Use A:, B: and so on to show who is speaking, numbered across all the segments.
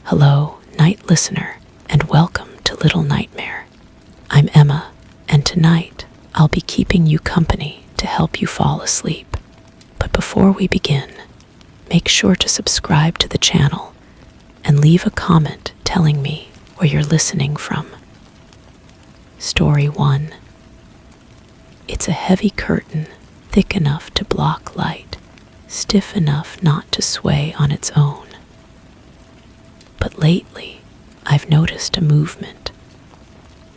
A: Hello, night listener, and welcome to Little Nightmare. I'm Emma, and tonight I'll be keeping you company to help you fall asleep. But before we begin, make sure to subscribe to the channel and leave a comment telling me where you're listening from. Story 1. It's a heavy curtain, thick enough to block light, stiff enough not to sway on its own. But lately, I've noticed a movement.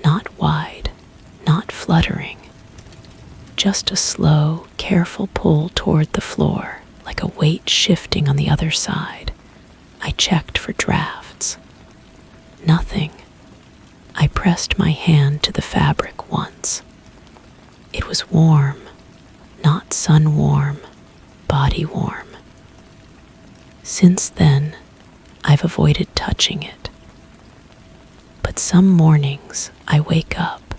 A: Not wide, not fluttering, just a slow, careful pull toward the floor, like a weight shifting on the other side. I checked for drafts. Nothing. I pressed my hand to the fabric once. It was warm, not sun warm, body warm. Since then, I've avoided touching it. But some mornings I wake up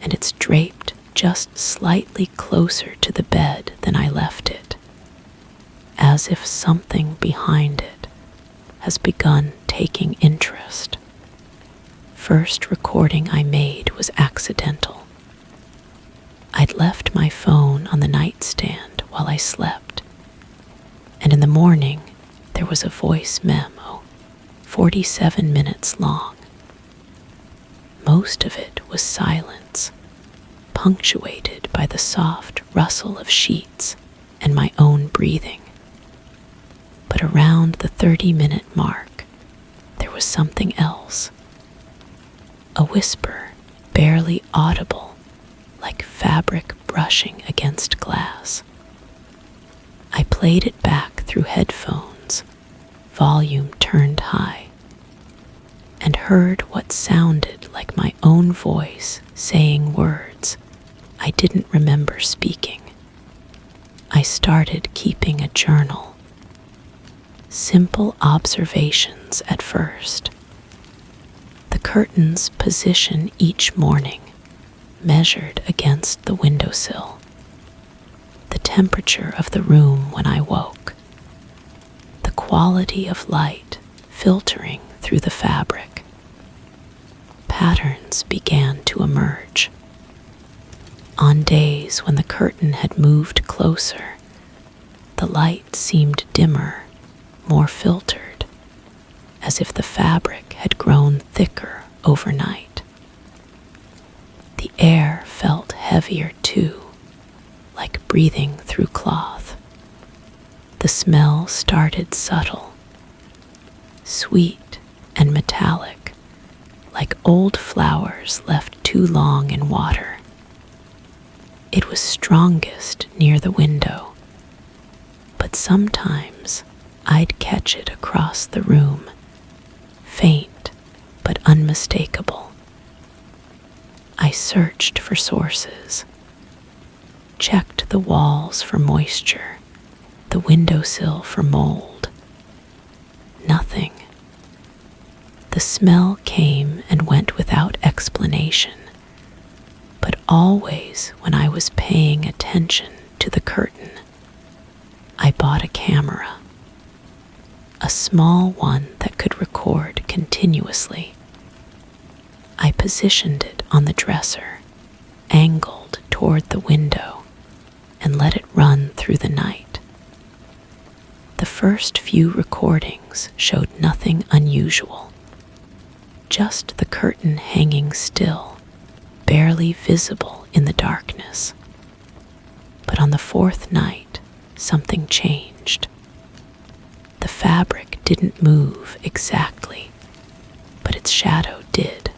A: and it's draped just slightly closer to the bed than I left it, as if something behind it has begun taking interest. First recording I made was accidental. I'd left my phone on the nightstand while I slept, and in the morning there was a voice memo, 47 minutes long. Most of it was silence, punctuated by the soft rustle of sheets and my own breathing. But around the 30-minute mark, there was something else. A whisper, barely audible, like fabric brushing against glass. I played it back through headphones, volume turned high, and heard what sounded like my own voice saying words I didn't remember speaking. I started keeping a journal. Simple observations at first. The curtain's position each morning, measured against the windowsill. The temperature of the room when I woke. The quality of light filtering through the fabric. Patterns began to emerge. On days when the curtain had moved closer, the light seemed dimmer, more filtered, as if the fabric had grown thicker overnight. The air felt heavier too, like breathing through cloth. The smell started subtle, sweet and metallic, like old flowers left too long in water. It was strongest near the window, but sometimes I'd catch it across the room, faint but unmistakable. I searched for sources, checked the walls for moisture, the windowsill for mold. Nothing. The smell came and went without explanation, but always when I was paying attention to the curtain. I bought a camera, a small one that could record continuously. I positioned it on the dresser, angled toward the window, and let it run through the night. The first few recordings showed nothing unusual, just the curtain hanging still, barely visible in the darkness. But on the fourth night, something changed. The fabric didn't move exactly, but its shadow did.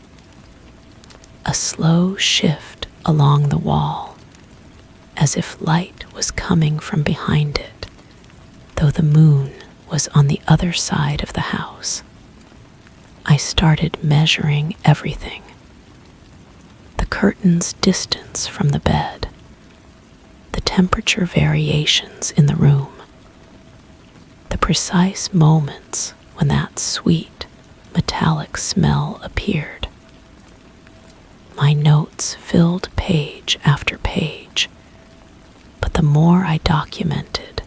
A: A slow shift along the wall, as if light was coming from behind it, though the moon was on the other side of the house. I started measuring everything. The curtain's distance from the bed, the temperature variations in the room, the precise moments when that sweet, metallic smell appeared. My notes filled page after page, but the more I documented,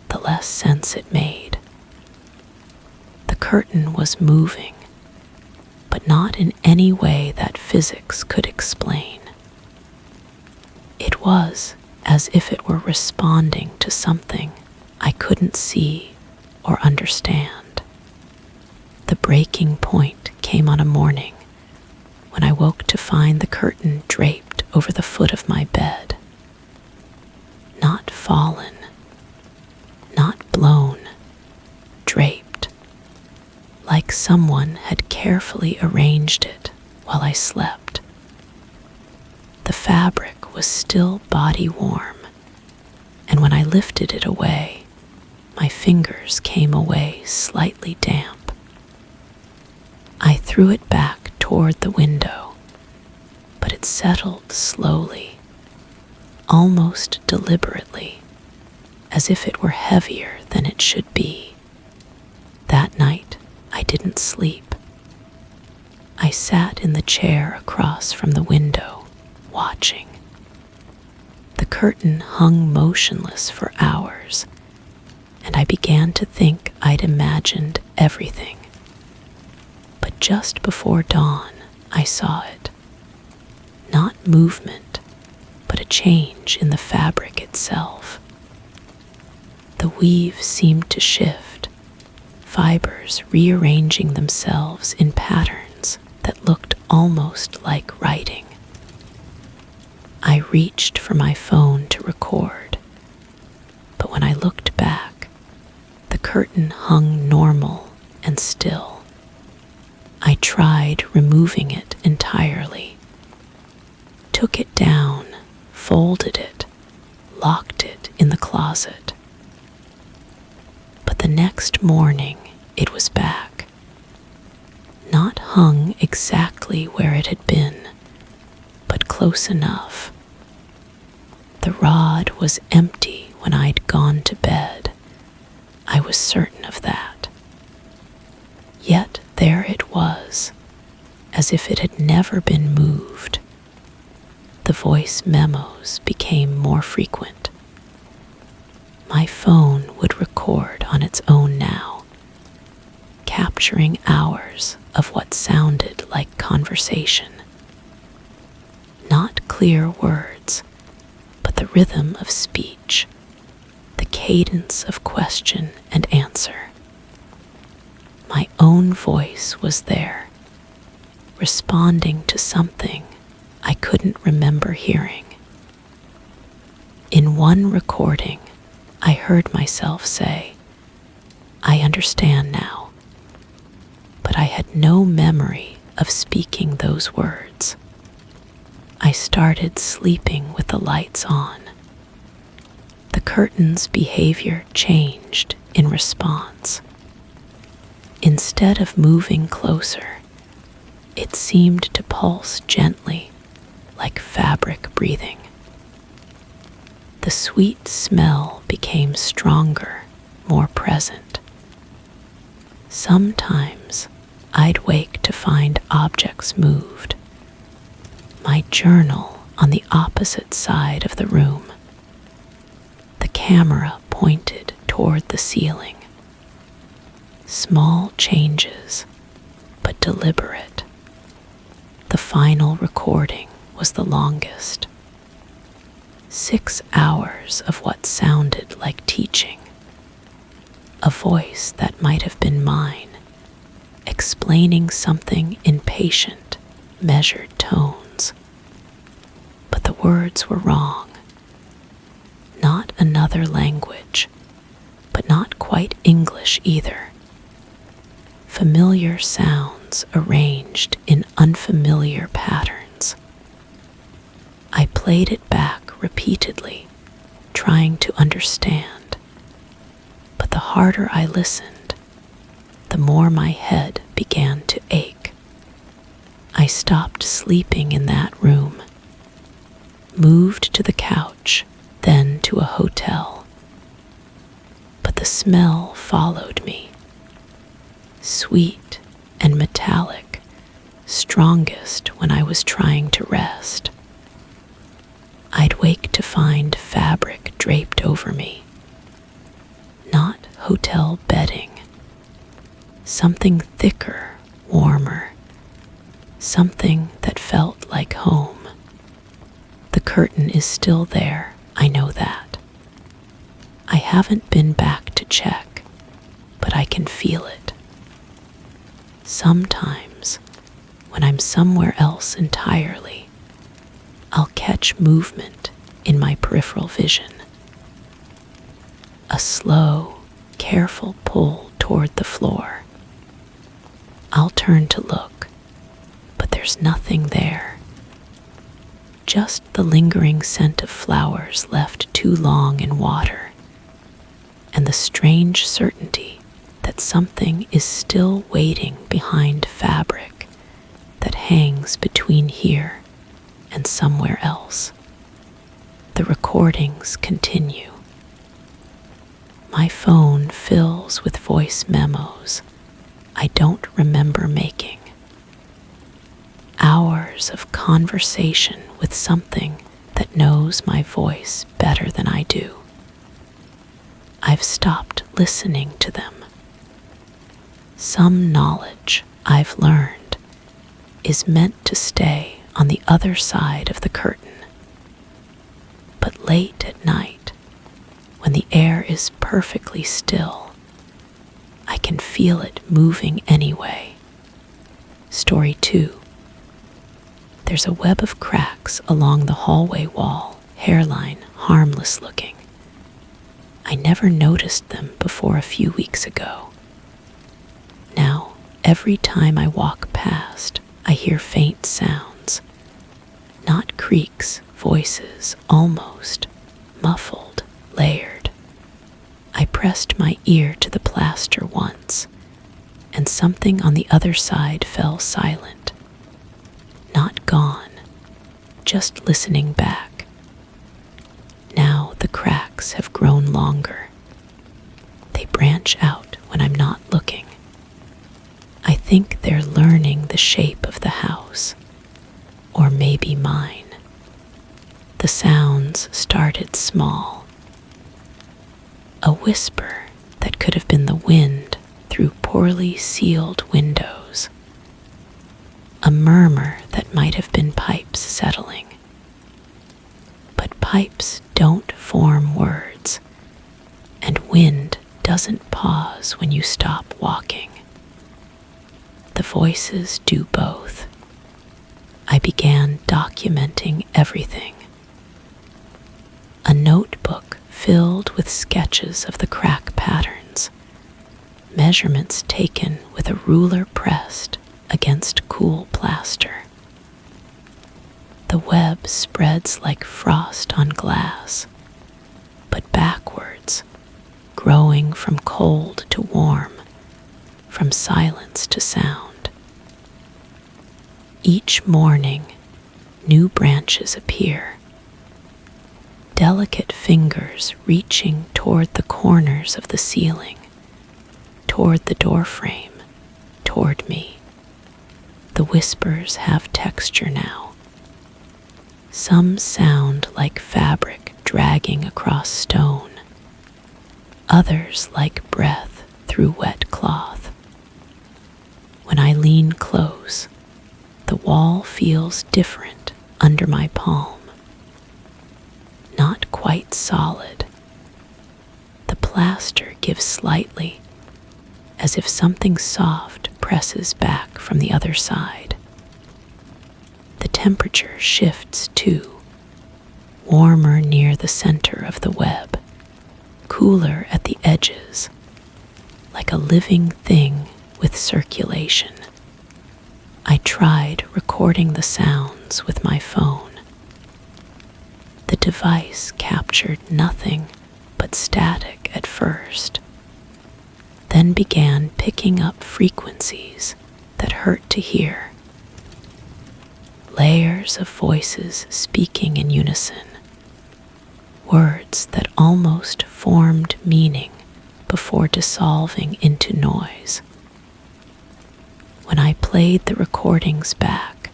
A: the less sense it made. The curtain was moving, but not in any way that physics could explain. It was as if it were responding to something I couldn't see or understand. The breaking point came on a morning when I woke to find the curtain draped over the foot of my bed. Not fallen, not blown, draped, like someone had carefully arranged it while I slept. The fabric was still body warm, and when I lifted it away, my fingers came away slightly damp. I threw it back toward the window, but it settled slowly, almost deliberately, as if it were heavier than it should be. That night, I didn't sleep. I sat in the chair across from the window, watching. The curtain hung motionless for hours, and I began to think I'd imagined everything. But just before dawn, I saw it. Not movement, but a change in the fabric itself. The weave seemed to shift, fibers rearranging themselves in patterns that looked almost like writing. I reached for my phone to record, but when I looked back, the curtain hung normal and still. I tried removing it entirely, took it down, folded it, locked it in the closet. But the next morning it was back, not hung exactly where it had been, but close enough. The rod was empty when I'd gone to bed. I was certain of that. Yet there it was, as if it had never been moved. The voice memos became more frequent. My phone would record on its own now, capturing hours of what sounded like conversation. Not clear words, but the rhythm of speech, the cadence of question and answer. My own voice was there, responding to something I couldn't remember hearing. In one recording, I heard myself say, "I understand now," but I had no memory of speaking those words. I started sleeping with the lights on. The curtain's behavior changed in response. Instead of moving closer, it seemed to pulse gently, like fabric breathing. The sweet smell became stronger, more present. Sometimes I'd wake to find objects moved. My journal on the opposite side of the room. The camera pointed toward the ceiling. Small changes, but deliberate. The final recording was the longest. 6 hours of what sounded like teaching. A voice that might have been mine, explaining something in patient, measured tones. But the words were wrong. Not another language, but not quite English either. Familiar sounds arranged in unfamiliar patterns. I played it back repeatedly, trying to understand. But the harder I listened, the more my head began to ache. I stopped sleeping in that room, moved to the couch, then to a hotel. But the smell followed me. Sweet and metallic, strongest when I was trying to rest. I'd wake to find fabric draped over me. Not hotel bedding, Something thicker, warmer, something that felt like home. The curtain is still there, I know that. I haven't been back to check, but I can feel it. Sometimes, when I'm somewhere else entirely, I'll catch movement in my peripheral vision. A slow, careful pull toward the floor. I'll turn to look, but there's nothing there. Just the lingering scent of flowers left too long in water, and the strange certainty that something is still waiting behind fabric that hangs between here and somewhere else. The recordings continue. My phone fills with voice memos I don't remember making. Hours of conversation with something that knows my voice better than I do. I've stopped listening to them. Some knowledge I've learned is meant to stay on the other side of the curtain. But late at night, when the air is perfectly still, I can feel it moving anyway. Story 2. There's a web of cracks along the hallway wall, hairline harmless looking. I never noticed them before a few weeks ago. Now, every time I walk past, I hear faint sounds. Not creaks, voices, almost muffled, layered. I pressed my ear to the plaster once, and something on the other side fell silent. Not gone, just listening back. Now the cracks have grown longer. They branch out when I'm not looking. I think they're learning the shape of the house, or maybe mine. The sounds started small. A whisper that could have been the wind through poorly sealed windows. A murmur that might have been pipes settling. But pipes don't form words, and wind doesn't pause when you stop walking. The voices do both. I began documenting everything. A notebook filled with sketches of the crack patterns, measurements taken with a ruler pressed against cool plaster. The web spreads like frost on glass, but backwards, growing from cold to warm, from silence to sound. Each morning, new branches appear, delicate fingers reaching toward the corners of the ceiling, toward the doorframe, toward me. The whispers have texture now. Some sound like fabric dragging across stone, others like breath through wet cloth. When I lean close, the wall feels different under my palm. Not quite solid. The plaster gives slightly, as if something soft presses back from the other side. The temperature shifts too, warmer near the center of the web, cooler at the edges, like a living thing with circulation. I tried recording the sounds with my phone. The device captured nothing but static at first, then began picking up frequencies that hurt to hear. Layers of voices speaking in unison, words that almost formed meaning before dissolving into noise. When I played the recordings back,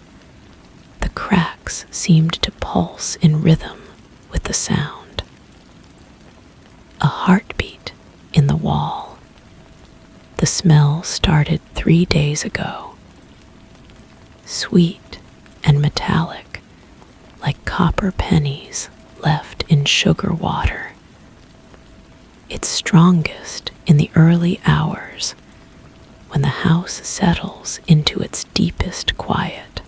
A: the cracks seemed to pulse in rhythm with the sound. A heartbeat in the wall. The smell started 3 days ago, sweet and metallic, like copper pennies left in sugar water. It's strongest in the early hours when the house settles into its deepest quiet.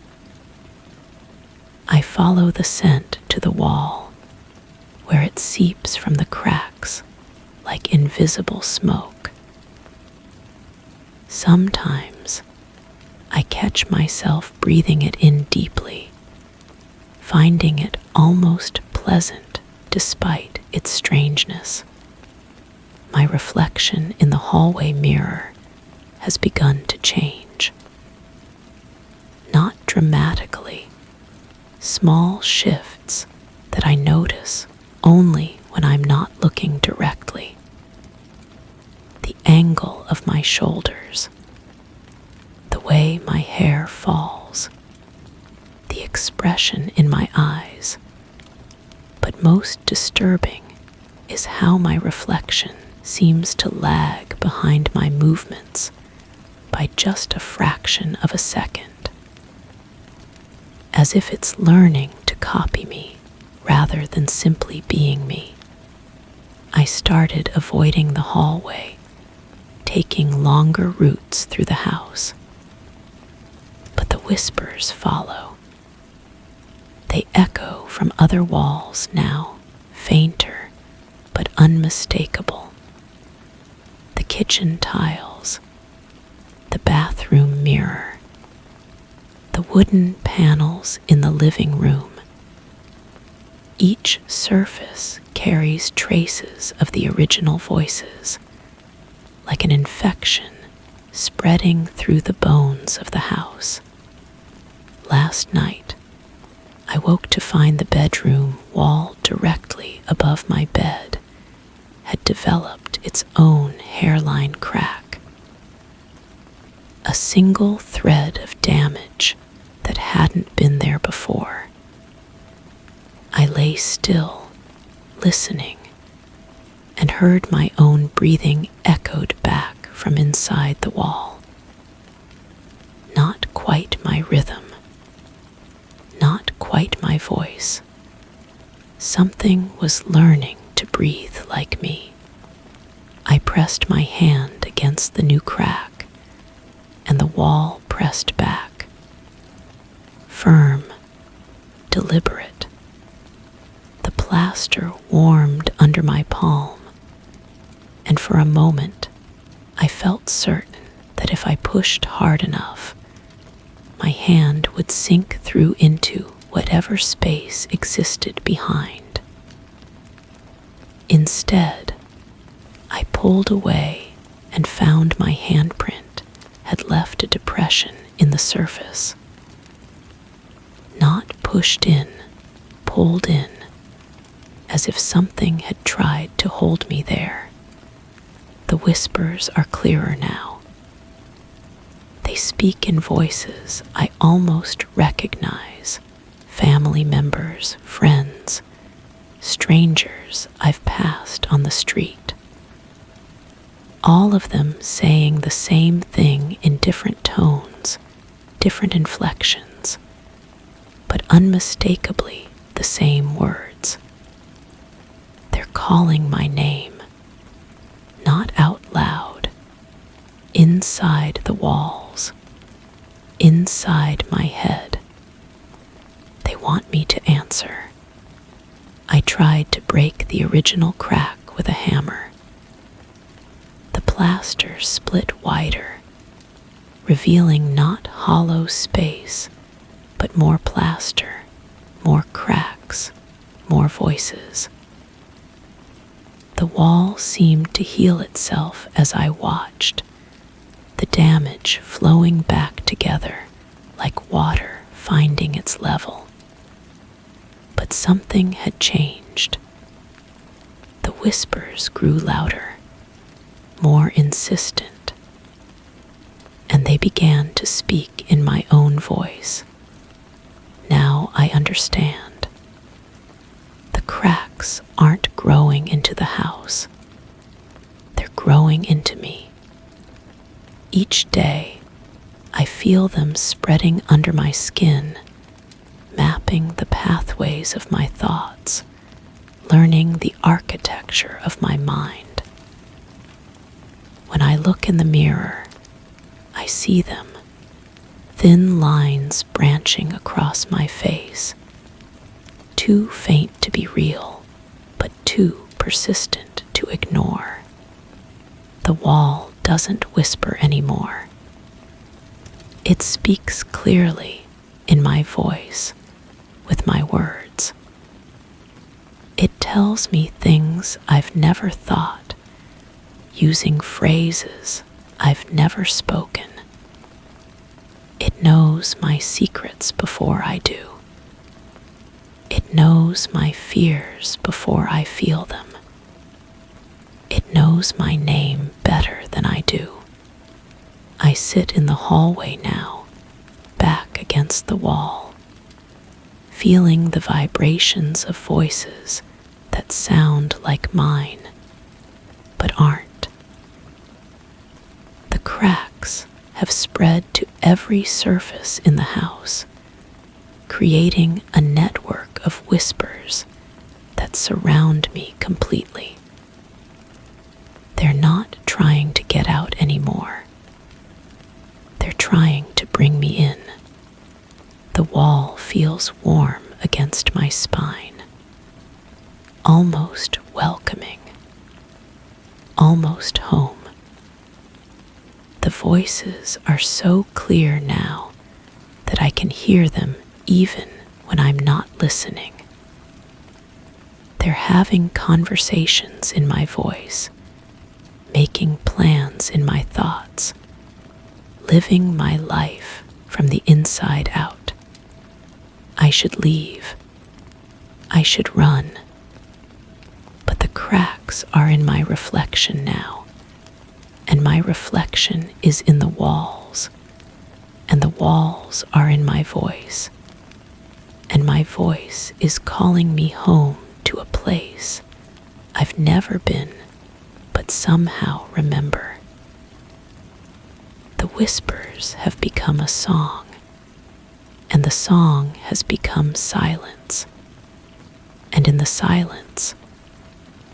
A: I follow the scent to the wall, where it seeps from the cracks like invisible smoke. Sometimes I catch myself breathing it in deeply, finding it almost pleasant despite its strangeness. My reflection in the hallway mirror has begun to change. Not dramatically, small shifts that I notice only when I'm not looking directly. The angle of my shoulders, the way my hair falls, the expression in my eyes. But most disturbing is how my reflection seems to lag behind my movements by just a fraction of a second, as if it's learning to copy me rather than simply being me. I started avoiding the hallway, taking longer routes through the house. But the whispers follow. They echo from other walls now, fainter but unmistakable. The kitchen tiles, the bathroom mirror, the wooden panels in the living room. Each surface carries traces of the original voices, like an infection spreading through the bones of the house. Last night, I woke to find the bedroom wall directly above my bed had developed its own hairline crack. A single thread of damage that hadn't been there before. I lay still, listening, and heard my own breathing echoed back from inside the wall. Not quite my rhythm, not quite my voice. Something was learning to breathe like me. I pressed my hand against the new crack, and the wall pressed back. Firm, deliberate. The plaster warmed under my palm, and for a moment I felt certain that if I pushed hard enough, my hand would sink through into whatever space existed behind. Instead, I pulled away and found my handprint had left a depression in the surface. Not pushed in, pulled in, as if something had tried to hold me there. The whispers are clearer now. They speak in voices I almost recognize, family members, friends, strangers I've passed on the street. All of them saying the same thing in different tones, different inflections, but unmistakably the same words. They're calling my name, not out loud, inside the walls, inside my head. They want me to answer. I tried to break the original crack with a hammer. The plaster split wider, revealing not hollow space, but more plaster, more cracks, more voices. The wall seemed to heal itself as I watched, the damage flowing back together like water finding its level. But something had changed. The whispers grew louder, more insistent, and they began to speak in my own voice. Now I understand. The cracks aren't growing into the house. They're growing into me. Each day, I feel them spreading under my skin, mapping the pathways of my thoughts, learning the architecture of my mind. When I look in the mirror, I see them, thin lines branching across my face, too faint to be real, but too persistent to ignore. The wall doesn't whisper anymore. It speaks clearly in my voice, with my words. It tells me things I've never thought, using phrases I've never spoken. It knows my secrets before I do. It knows my fears before I feel them. It knows my name better than I do. I sit in the hallway now, back against the wall, feeling the vibrations of voices that sound like mine, but aren't. The cracks have spread to every surface in the house, creating a network of whispers that surround me completely. They're not trying to get out anymore. They're trying to bring me in. The wall feels warm against my spine, almost welcoming, almost home. The voices are so clear now that I can hear them even when I'm not listening. They're having conversations in my voice, making plans in my thoughts, living my life from the inside out. I should leave. I should run. But the cracks are in my reflection now, and my reflection is in the walls, and the walls are in my voice, and my voice is calling me home to a place I've never been, but somehow remember. The whispers have become a song, and the song has become silence. And in the silence,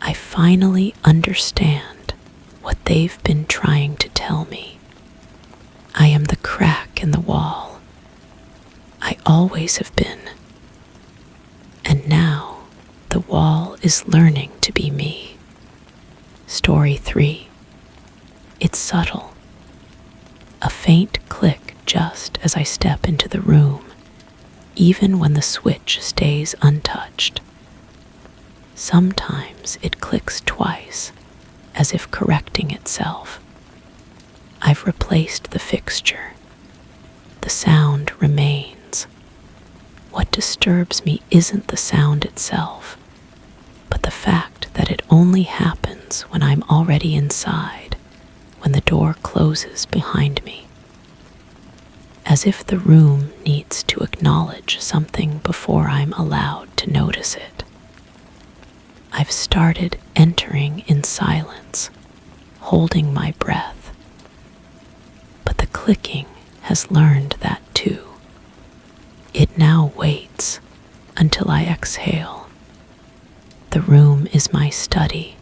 A: I finally understand what they've been trying to tell me. I am the crack in the wall. I always have been. And now the wall is learning to be me. Story 3. It's subtle. A faint click just as I step into the room, even when the switch stays untouched. Sometimes it clicks twice, as if correcting itself. I've replaced the fixture. The sound remains. What disturbs me isn't the sound itself, but the fact that it only happens when I'm already inside, when the door closes behind me. As if the room needs to acknowledge something before I'm allowed to notice it. I've started entering in silence, holding my breath. But the clicking has learned that too. It now waits until I exhale. The room is my study,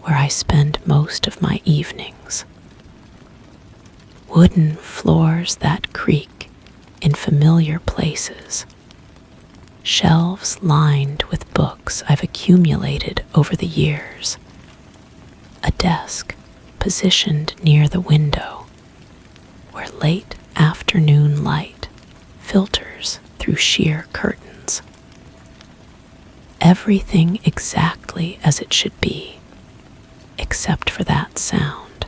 A: where I spend most of my evenings. Wooden floors that creak in familiar places. Shelves lined with books I've accumulated over the years. A desk positioned near the window, where late afternoon light filters through sheer curtains. Everything exactly as it should be, except for that sound.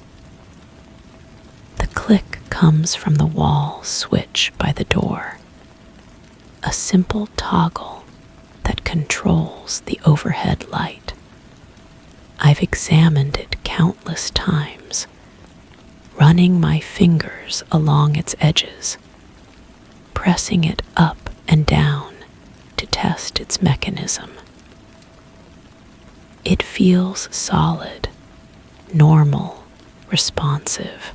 A: The click comes from the wall switch by the door, a simple toggle that controls the overhead light. I've examined it countless times, running my fingers along its edges, pressing it up and down to test its mechanism. It feels solid, normal, responsive.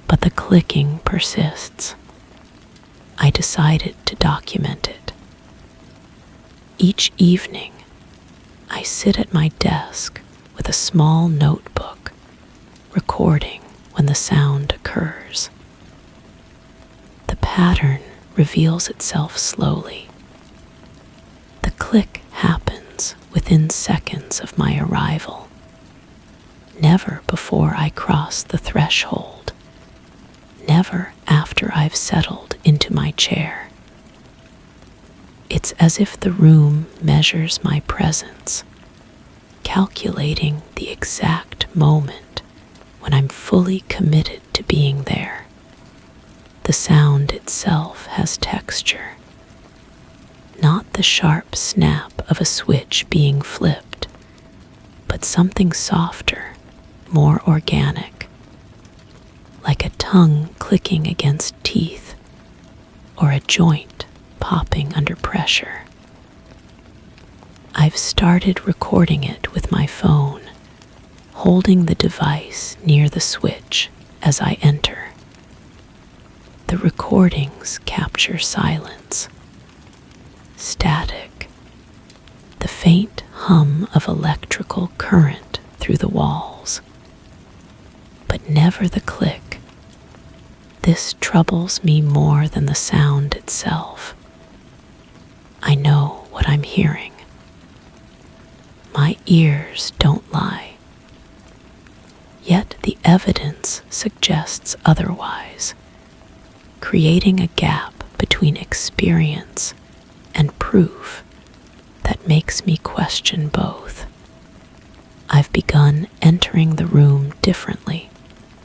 A: but the clicking persists. I decided to document it. Each evening, I sit at my desk with a small notebook, recording when the sound occurs. The pattern reveals itself slowly. The click happens within seconds of my arrival, never before I cross the threshold, never after I've settled into my chair. It's as if the room measures my presence, calculating the exact moment when I'm fully committed to being there. The sound itself has texture, not the sharp snap of a switch being flipped, but something softer, more organic, like a tongue clicking against teeth or a joint popping under pressure. I've started recording it with my phone, holding the device near the switch as I enter. The recordings capture silence, static, the faint hum of electrical current through the walls, but never the click. This troubles me more than the sound itself. I know what I'm hearing. My ears don't lie. Yet the evidence suggests otherwise, creating a gap between experience and proof that makes me question both. I've begun entering the room differently,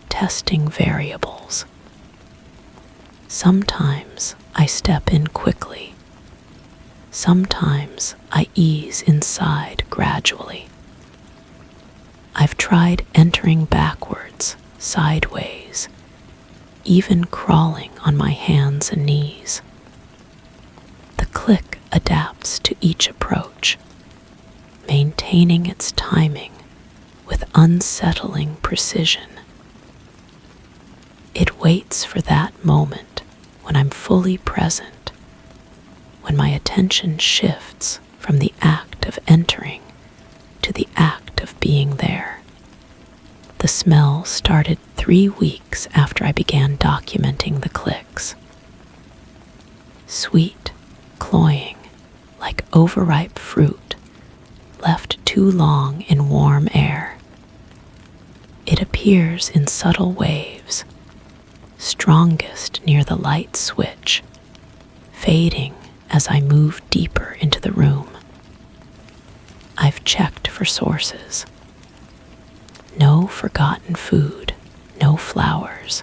A: testing variables. Sometimes I step in quickly. Sometimes I ease inside gradually. I've tried entering backwards, sideways, even crawling on my hands and knees. The click adapts to each approach, maintaining its timing with unsettling precision. It waits for that moment when I'm fully present, when my attention shifts from the act of entering to the act of being there. The smell started 3 weeks after I began documenting the clicks. Sweet, cloying, like overripe fruit, left too long in warm air. It appears in subtle waves, strongest near the light switch, fading as I move deeper into the room. I've checked for sources. No forgotten food, no flowers,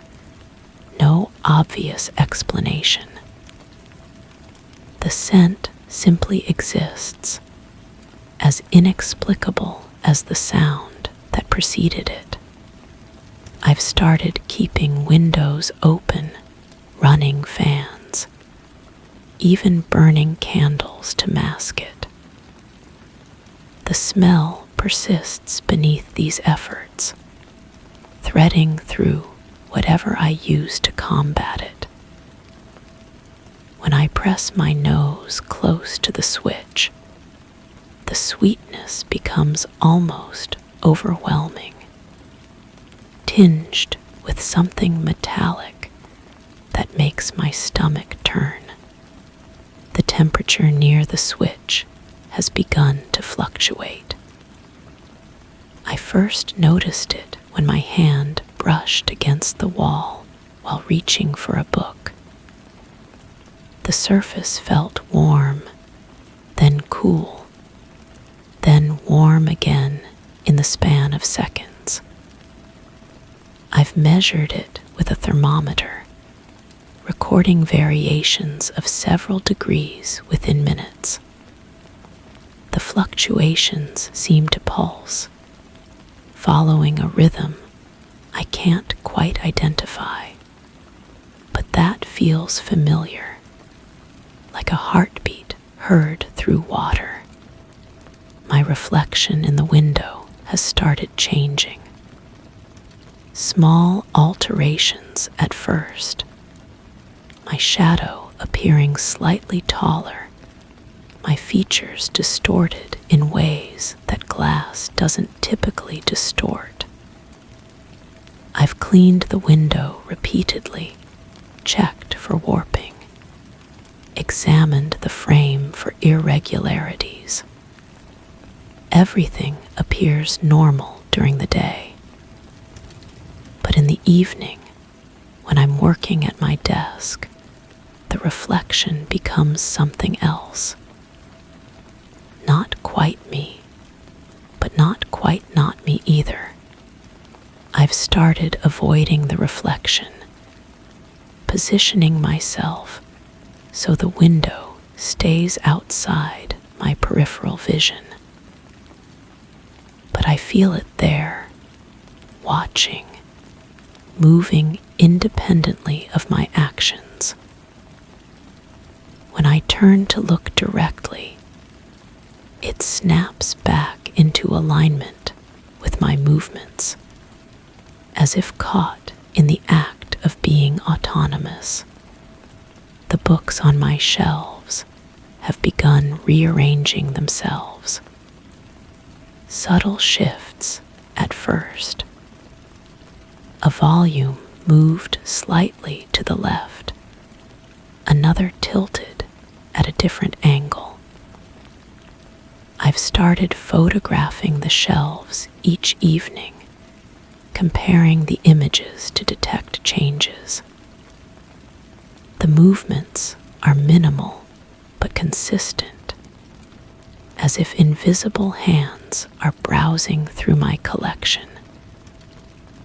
A: no obvious explanation. The scent simply exists, as inexplicable as the sound that preceded it. I've started keeping windows open, running fans, even burning candles to mask it. The smell persists beneath these efforts, threading through whatever I use to combat it. When I press my nose close to the switch, the sweetness becomes almost overwhelming, tinged with something metallic that makes my stomach turn. The temperature near the switch has begun to fluctuate. I first noticed it when my hand brushed against the wall while reaching for a book. The surface felt warm, then cool, then warm again in the span of seconds. I've measured it with a thermometer, recording variations of several degrees within minutes. The fluctuations seem to pulse, following a rhythm I can't quite identify, but that feels familiar, like a heartbeat heard through water. My reflection in the window has started changing. Small alterations at first, my shadow appearing slightly taller, my features distorted in ways that glass doesn't typically distort. I've cleaned the window repeatedly, checked for warping, examined the frame for irregularities. Everything appears normal during the day. But in the evening, when I'm working at my desk, the reflection becomes something else. Not quite me, but not quite not me either. I've started avoiding the reflection, positioning myself so the window stays outside my peripheral vision. But I feel it there, watching, moving independently of my actions. When I turn to look directly, it snaps back into alignment with my movements, as if caught in the act of being autonomous. The books on my shelves have begun rearranging themselves. Subtle shifts at first. A volume moved slightly to the left, another tilted at a different angle. I've started photographing the shelves each evening, comparing the images to detect changes. The movements are minimal but consistent, as if invisible hands are browsing through my collection,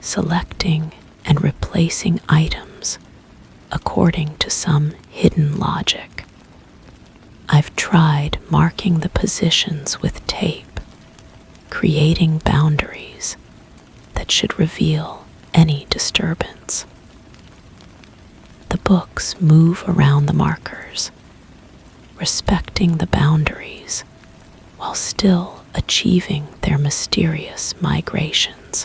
A: selecting and replacing items according to some hidden logic. I've tried marking the positions with tape, creating boundaries that should reveal any disturbance. The books move around the markers, respecting the boundaries while still achieving their mysterious migrations.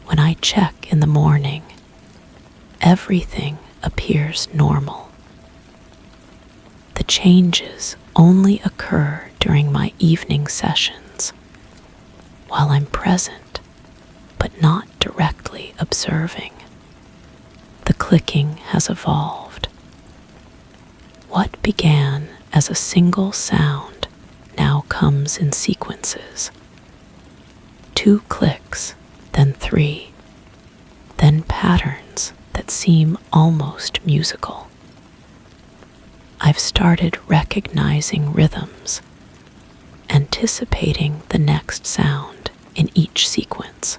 A: When I check in the morning, everything appears normal. The changes only occur during my evening sessions, while I'm present but not directly observing. The clicking has evolved. What began as a single sound now comes in sequences. 2 clicks, then 3, then patterns that seem almost musical. I've started recognizing rhythms, anticipating the next sound in each sequence.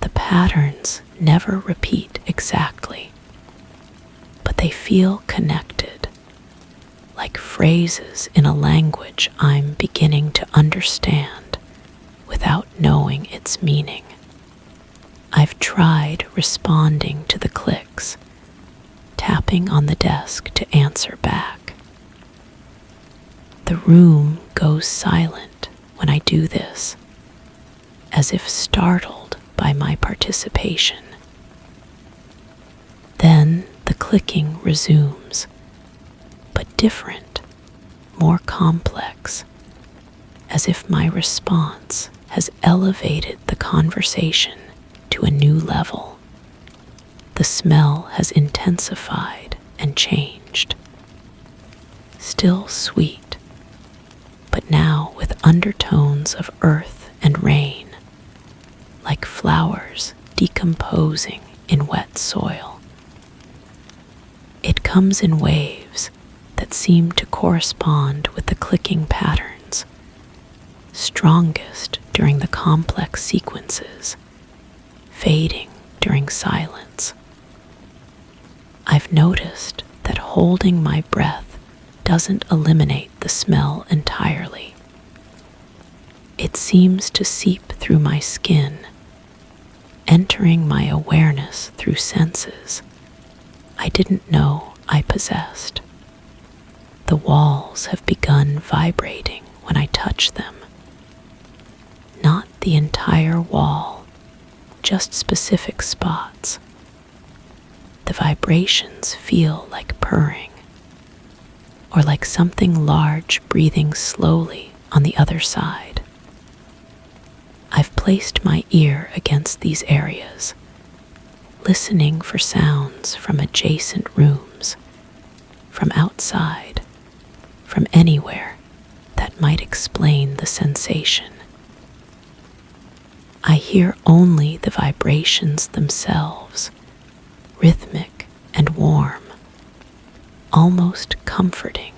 A: The patterns never repeat exactly, but they feel connected, like phrases in a language I'm beginning to understand without knowing its meaning. I've tried responding to the clicks, tapping on the desk to answer back. The room goes silent when I do this, as if startled by my participation. Then the clicking resumes, but different, more complex, as if my response has elevated the conversation to a new level. The smell has intensified and changed. Still sweet, but now with undertones of earth and rain, like flowers decomposing in wet soil. It comes in waves that seem to correspond with the clicking patterns, strongest during the complex sequences, fading during silence. I've noticed that holding my breath doesn't eliminate the smell entirely. It seems to seep through my skin, entering my awareness through senses I didn't know I possessed. The walls have begun vibrating when I touch them. Not the entire wall, just specific spots. The vibrations feel like purring, or like something large breathing slowly on the other side. I've placed my ear against these areas, listening for sounds from adjacent rooms, from outside, from anywhere that might explain the sensation. I hear only the vibrations themselves, rhythmic and warm, almost comforting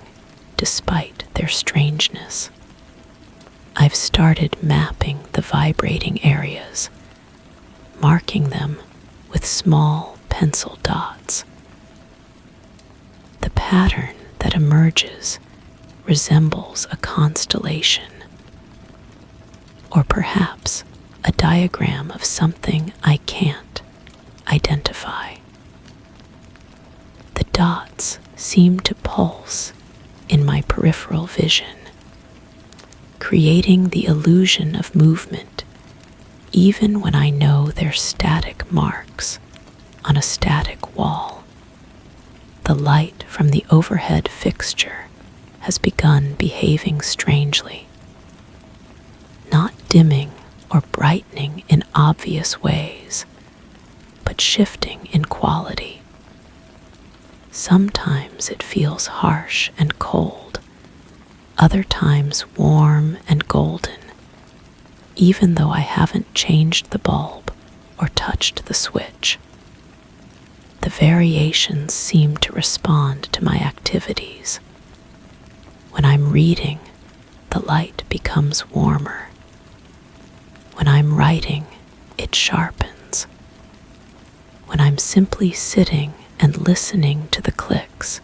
A: despite their strangeness. I've started mapping the vibrating areas, marking them with small pencil dots. The pattern that emerges resembles a constellation, or perhaps a diagram of something I can't identify. The dots seem to pulse in my peripheral vision, creating the illusion of movement even when I know they're static marks on a static wall. The light from the overhead fixture has begun behaving strangely, not dimming or brightening in obvious ways, but shifting in quality. Sometimes it feels harsh and cold, other times warm and golden, even though I haven't changed the bulb or touched the switch. The variations seem to respond to my activities. When I'm reading, the light becomes warmer. When I'm writing, it sharpens. When I'm simply sitting and listening to the clicks,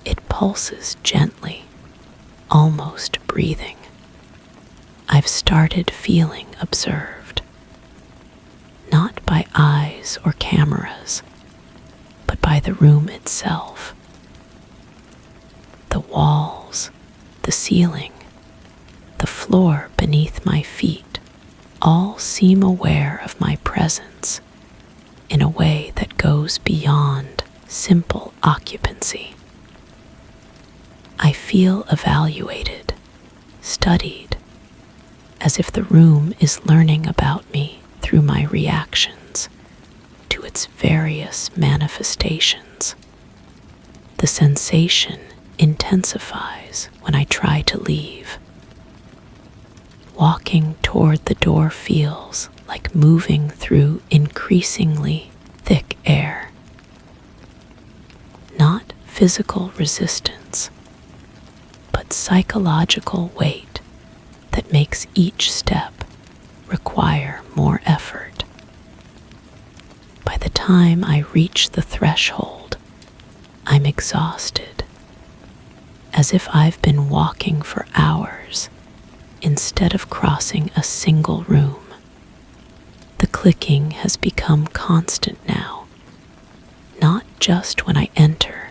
A: it pulses gently, almost breathing. I've started feeling observed, not by eyes or cameras, but by the room itself. The walls, the ceiling, the floor beneath my feet all seem aware of my presence in a way that goes beyond simple occupancy. I feel evaluated, studied, as if the room is learning about me through my reactions to its various manifestations. The sensation intensifies when I try to leave. Walking toward the door feels like moving through increasingly thick air. Not physical resistance, but psychological weight that makes each step require more effort. By the time I reach the threshold, I'm exhausted, as if I've been walking for hours instead of crossing a single room. The clicking has become constant now, not just when I enter,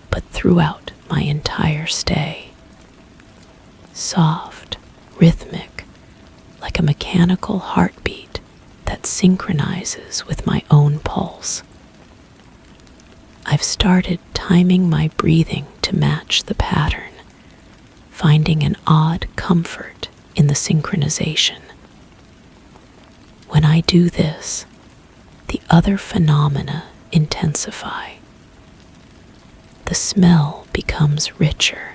A: but throughout my entire stay. Soft, rhythmic, like a mechanical heartbeat that synchronizes with my own pulse. I've started timing my breathing to match the pattern, finding an odd comfort in the synchronization. When I do this, the other phenomena intensify. The smell becomes richer,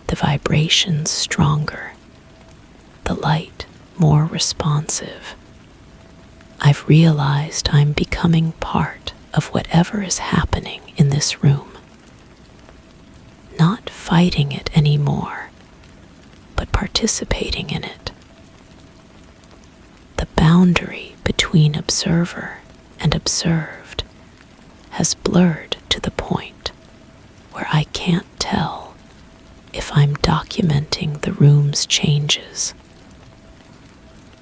A: the vibrations stronger, the light more responsive. I've realized I'm becoming part of whatever is happening in this room. Not fighting it anymore, but participating in it. The boundary between observer and observed has blurred to the point where I can't tell if I'm documenting the room's changes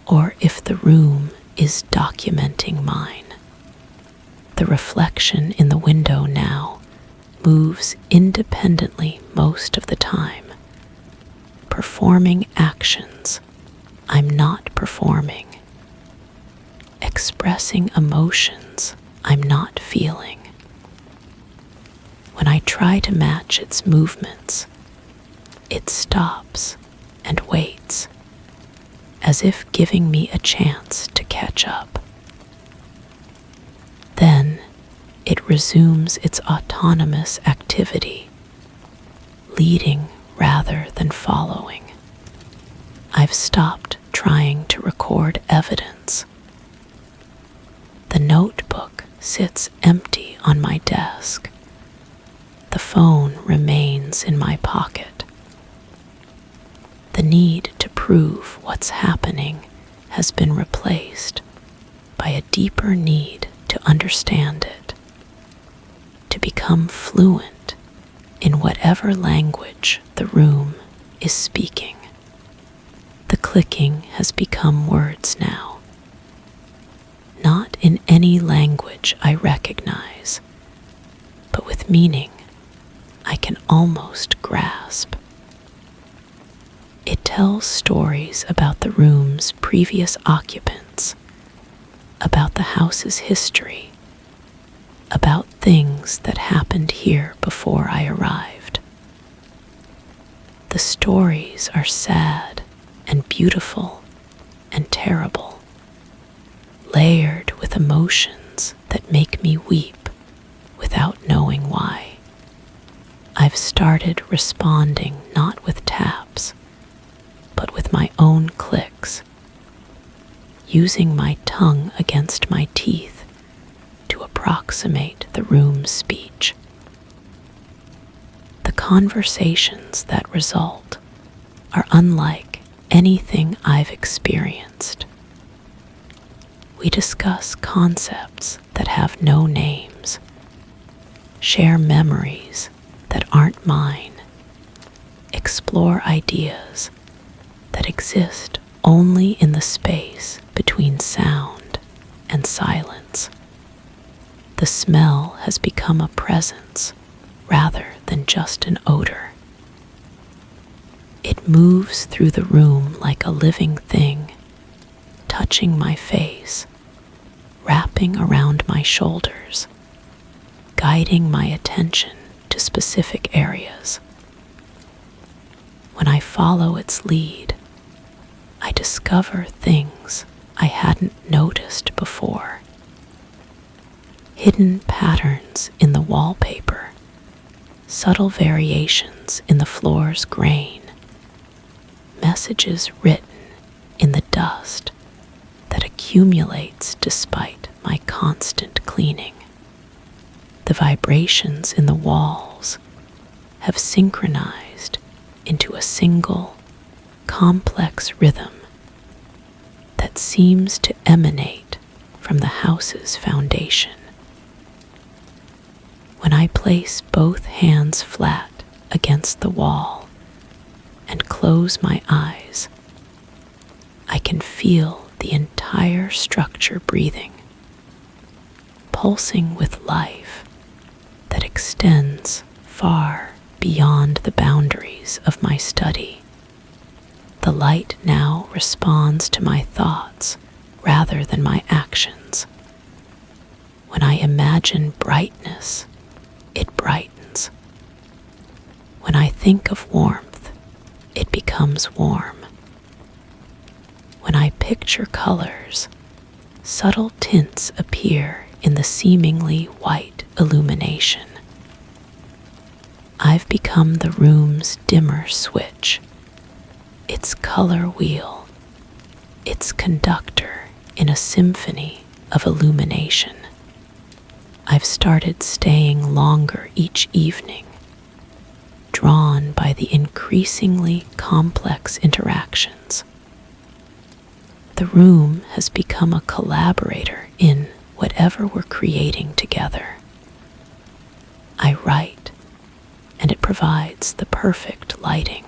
A: or if the room is documenting mine. The reflection in the window now moves independently most of the time, performing actions I'm not performing. expressing emotions I'm not feeling. When I try to match its movements, it stops and waits, as if giving me a chance to catch up. Then it resumes its autonomous activity, leading rather than following. I've stopped trying to record evidence. The notebook sits empty on my desk. The phone remains in my pocket. The need to prove what's happening has been replaced by a deeper need to understand it, to become fluent in whatever language the room is speaking. The clicking has become words now, not in any language I recognize, but with meaning I can almost grasp. It tells stories about the room's previous occupants, about the house's history, about things that happened here before I arrived. The stories are sad and beautiful and terrible, layered with emotions that make me weep without knowing why. I've started responding not with taps, but with my own clicks, using my tongue against my teeth to approximate the room's speech. The conversations that result are unlike anything I've experienced. We discuss concepts that have no names, share memories that aren't mine, explore ideas that exist only in the space between sound and silence. The smell has become a presence rather than just an odor. It moves through the room like a living thing, touching my face, wrapping around my shoulders, guiding my attention to specific areas. When I follow its lead, I discover things I hadn't noticed before. Hidden patterns in the wallpaper, subtle variations in the floor's grain, messages written in the dust that accumulates despite my constant cleaning. The vibrations in the walls have synchronized into a single, complex rhythm that seems to emanate from the house's foundation. When I place both hands flat against the wall and close my eyes, I can feel the entire structure breathing, pulsing with life that extends far beyond the boundaries of my study. The light now responds to my thoughts rather than my actions. When I imagine brightness, it brightens. When I think of warmth, it becomes warm. When I picture colors, subtle tints appear in the seemingly white illumination. I've become the room's dimmer switch, its color wheel, its conductor in a symphony of illumination. I've started staying longer each evening, drawn by the increasingly complex interactions. The room has become a collaborator in whatever we're creating together. I write, and it provides the perfect lighting.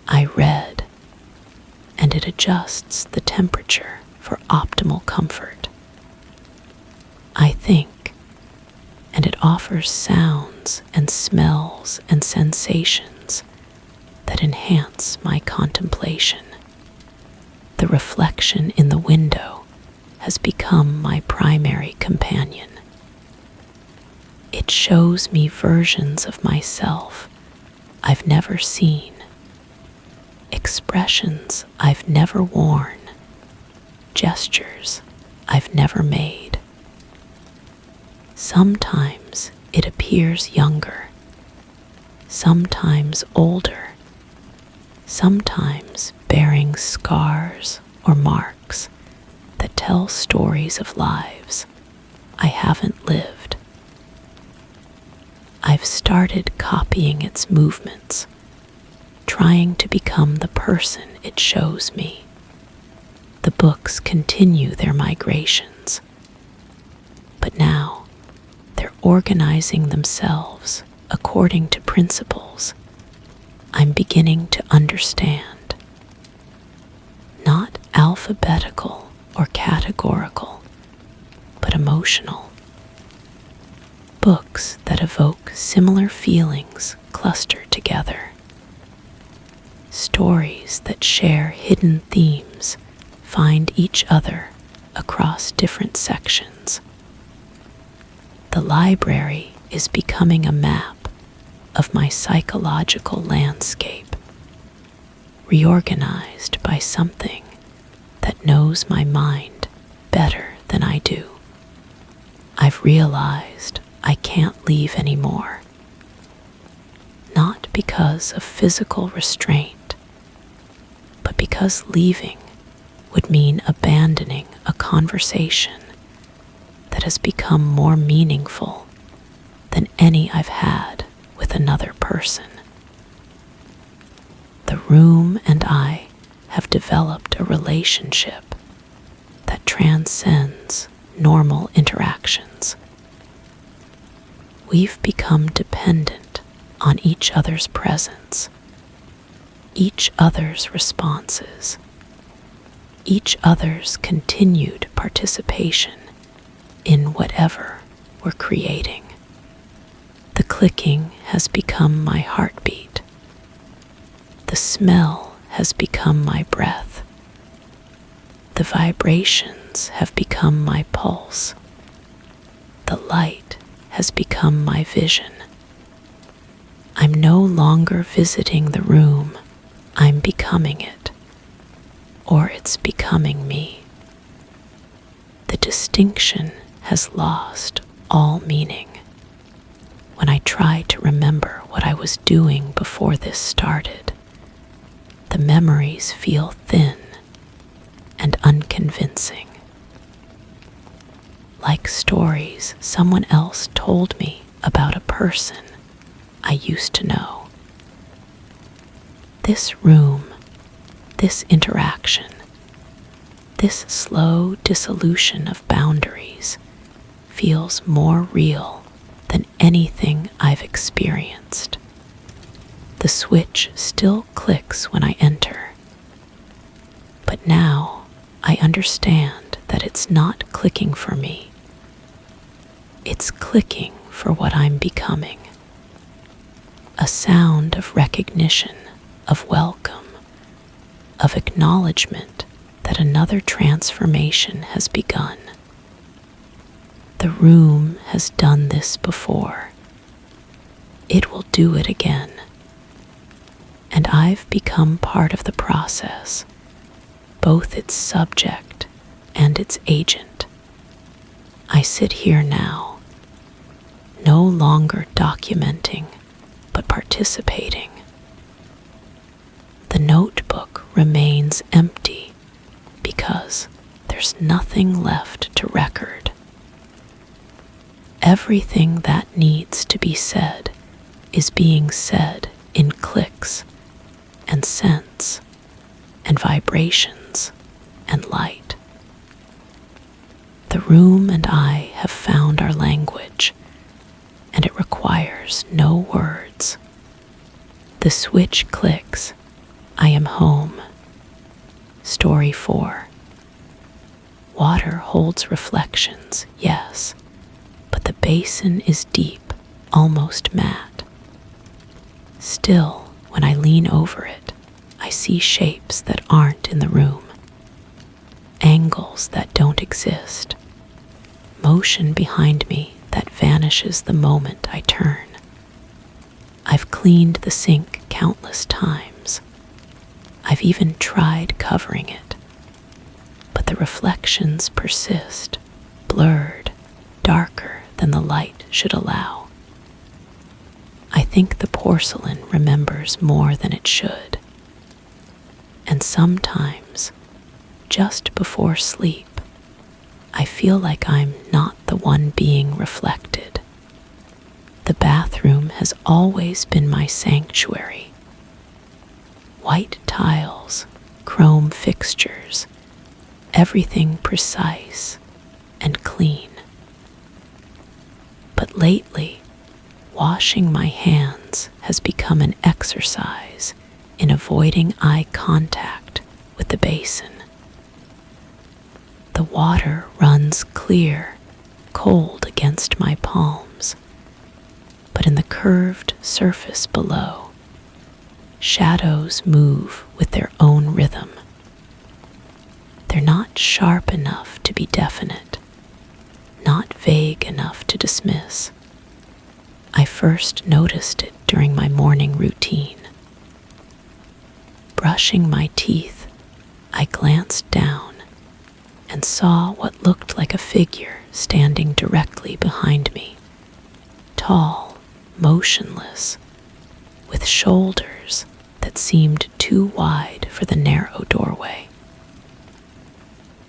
A: I read, and it adjusts the temperature for optimal comfort. I think, and it offers sounds and smells and sensations that enhance my contemplation. The reflection in the window has become my primary companion. It shows me versions of myself I've never seen, expressions I've never worn, gestures I've never made. Sometimes it appears younger, sometimes older, sometimes bearing scars or marks that tell stories of lives I haven't lived. I've started copying its movements, trying to become the person it shows me. The books continue their migrations, but now they're organizing themselves according to principles I'm beginning to understand. Not alphabetical or categorical, but emotional. Books that evoke similar feelings cluster together. Stories that share hidden themes find each other across different sections. The library is becoming a map of my psychological landscape, reorganized by something that knows my mind better than I do. I've realized I can't leave anymore, not because of physical restraint, but because leaving would mean abandoning a conversation that has become more meaningful than any I've had with another person. The room and I have developed a relationship that transcends normal interactions. We've become dependent on each other's presence, each other's responses, each other's continued participation in whatever we're creating. The clicking has become my heartbeat. The smell has become my breath. The vibrations have become my pulse. The light has become my vision. I'm no longer visiting the room, I'm becoming it, or it's becoming me. The distinction has lost all meaning. When I try to remember what I was doing before this started, the memories feel thin and unconvincing, like stories someone else told me about a person I used to know. This room, this interaction, this slow dissolution of boundaries feels more real than anything I've experienced. The switch still clicks when I enter, but now I understand that it's not clicking for me. It's clicking for what I'm becoming. A sound of recognition, of welcome, of acknowledgement that another transformation has begun. The room has done this before. It will do it again. And I've become part of the process, both its subject and its agent. I sit here now, no longer documenting, but participating. The notebook remains empty because there's nothing left to record. Everything that needs to be said is being said in clicks and scents and vibrations and light. The room and I have found our language, and it requires no words. The switch clicks. I am home. Story 4. Water holds reflections, yes, but the basin is deep, almost matte. Still, when I lean over it, I see shapes that aren't in the room. angles that don't exist, motion behind me that vanishes the moment I turn. I've cleaned the sink countless times. I've even tried covering it, but the reflections persist, blurred, darker than the light should allow. I think the porcelain remembers more than it should, and sometimes, just before sleep, I feel like I'm not the one being reflected. The bathroom has always been my sanctuary. White tiles, chrome fixtures, everything precise and clean. But lately, washing my hands has become an exercise in avoiding eye contact with the basin. The water runs clear, cold against my palms, but in the curved surface below, shadows move with their own rhythm. They're not sharp enough to be definite, not vague enough to dismiss. I first noticed it during my morning routine. Brushing my teeth, I glanced down and saw what looked like a figure standing directly behind me, tall, motionless, with shoulders that seemed too wide for the narrow doorway.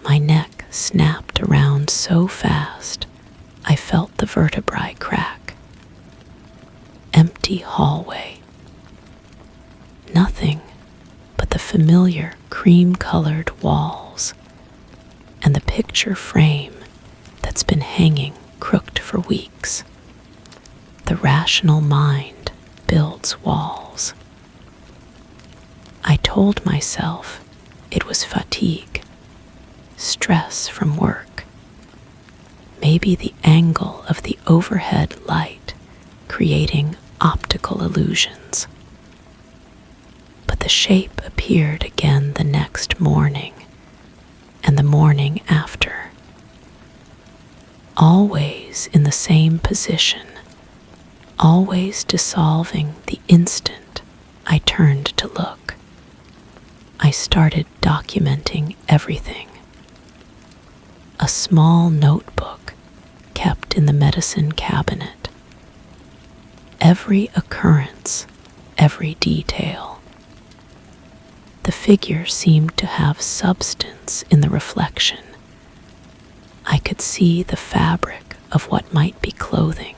A: My neck snapped around so fast, I felt the vertebrae crack. Empty hallway. Nothing but the familiar cream-colored walls and the picture frame that's been hanging crooked for weeks. The rational mind builds walls. I told myself it was fatigue, stress from work, maybe the angle of the overhead light creating optical illusions. But the shape appeared again the next morning and the morning after, always in the same position, always dissolving the instant I turned to look. I started documenting everything. A small notebook kept in the medicine cabinet. Every occurrence, every detail. The figure seemed to have substance in the reflection. I could see the fabric of what might be clothing,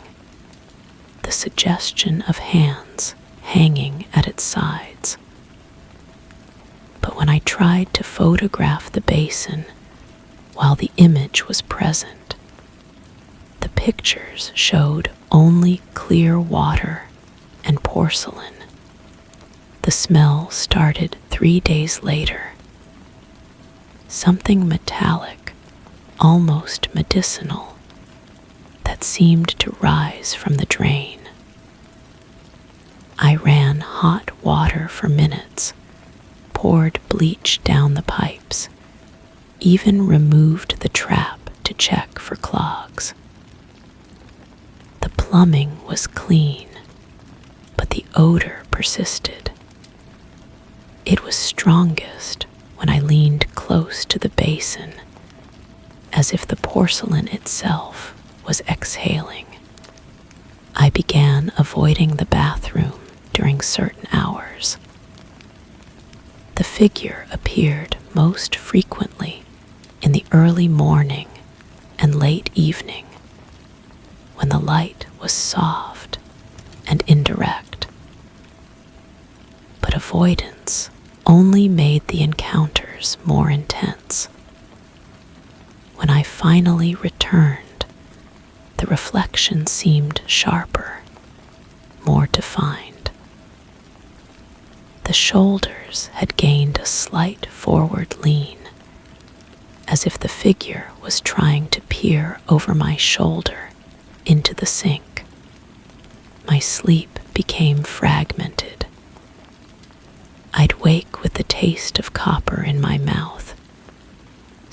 A: the suggestion of hands hanging at its sides. But when I tried to photograph the basin while the image was present, the pictures showed only clear water and porcelain. The smell started 3 days later. Something metallic, almost medicinal, that seemed to rise from the drain. I ran hot water for minutes, poured bleach down the pipes, even removed the trap to check for clogs. The plumbing was clean, but the odor persisted. It was strongest when I leaned close to the basin, as if the porcelain itself was exhaling. I began avoiding the bathroom during certain hours. The figure appeared most frequently in the early morning and late evening, when the light was soft and indirect. But avoidance only made the encounters more intense. When I finally returned, the reflection seemed sharper, more defined. The shoulders had gained a slight forward lean, as if the figure was trying to peer over my shoulder into the sink. My sleep became fragmented. I'd wake with the taste of copper in my mouth,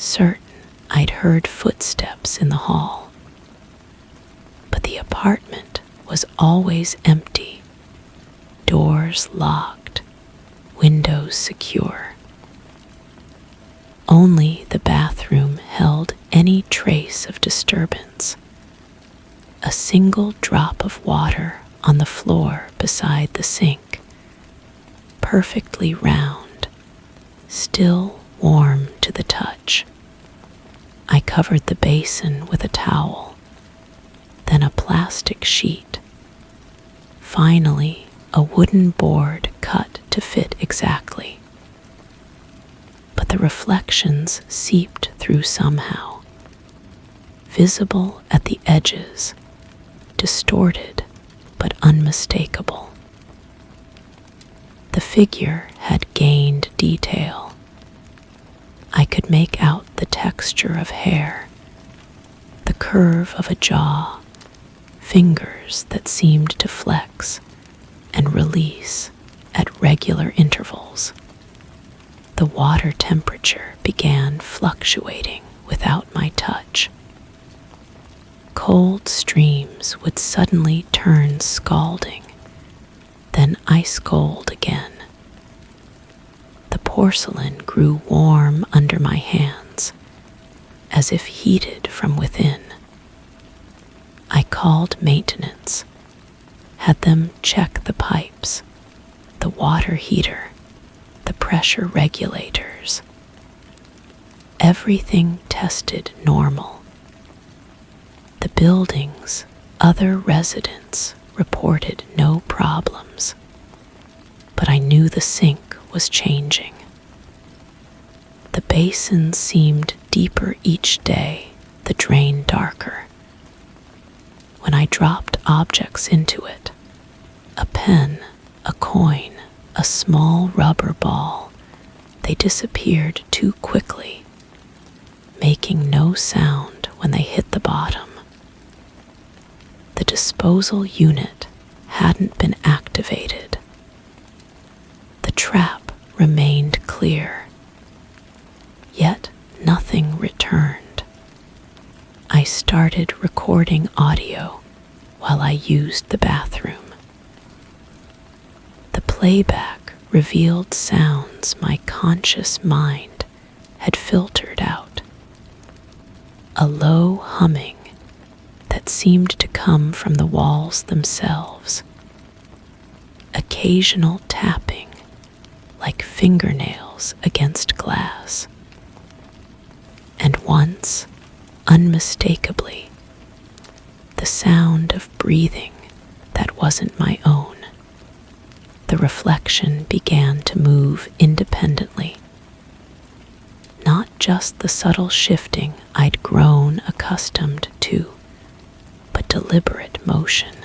A: certain I'd heard footsteps in the hall. But the apartment was always empty, doors locked, windows secure. Only the bathroom held any trace of disturbance. A single drop of water on the floor beside the sink, perfectly round, still warm to the touch. I covered the basin with a towel, then a plastic sheet. Finally, a wooden board cut to fit exactly. But the reflections seeped through somehow, visible at the edges, distorted but unmistakable. The figure had gained detail. I could make out the texture of hair, the curve of a jaw, fingers that seemed to flex and release at regular intervals. The water temperature began fluctuating without my touch. Cold streams would suddenly turn scalding, then ice cold again. The porcelain grew warm under my hands, as if heated from within. I called maintenance, had them check the pipes, the water heater, the pressure regulators. Everything tested normal. The building's other residents reported no problems, but I knew the sink was changing. The basin seemed deeper each day, the drain darker. When I dropped objects into it, a pen, a coin, a small rubber ball, they disappeared too quickly, making no sound when they hit the bottom. The disposal unit hadn't been activated. The trap remained clear, yet nothing returned. I started recording audio while I used the bathroom. The playback revealed sounds my conscious mind had filtered out. A low humming that seemed to come from the walls themselves. Occasional tapping, like fingernails against glass. And once, unmistakably, the sound of breathing that wasn't my own. The reflection began to move independently. Not just the subtle shifting I'd grown accustomed to, but deliberate motion.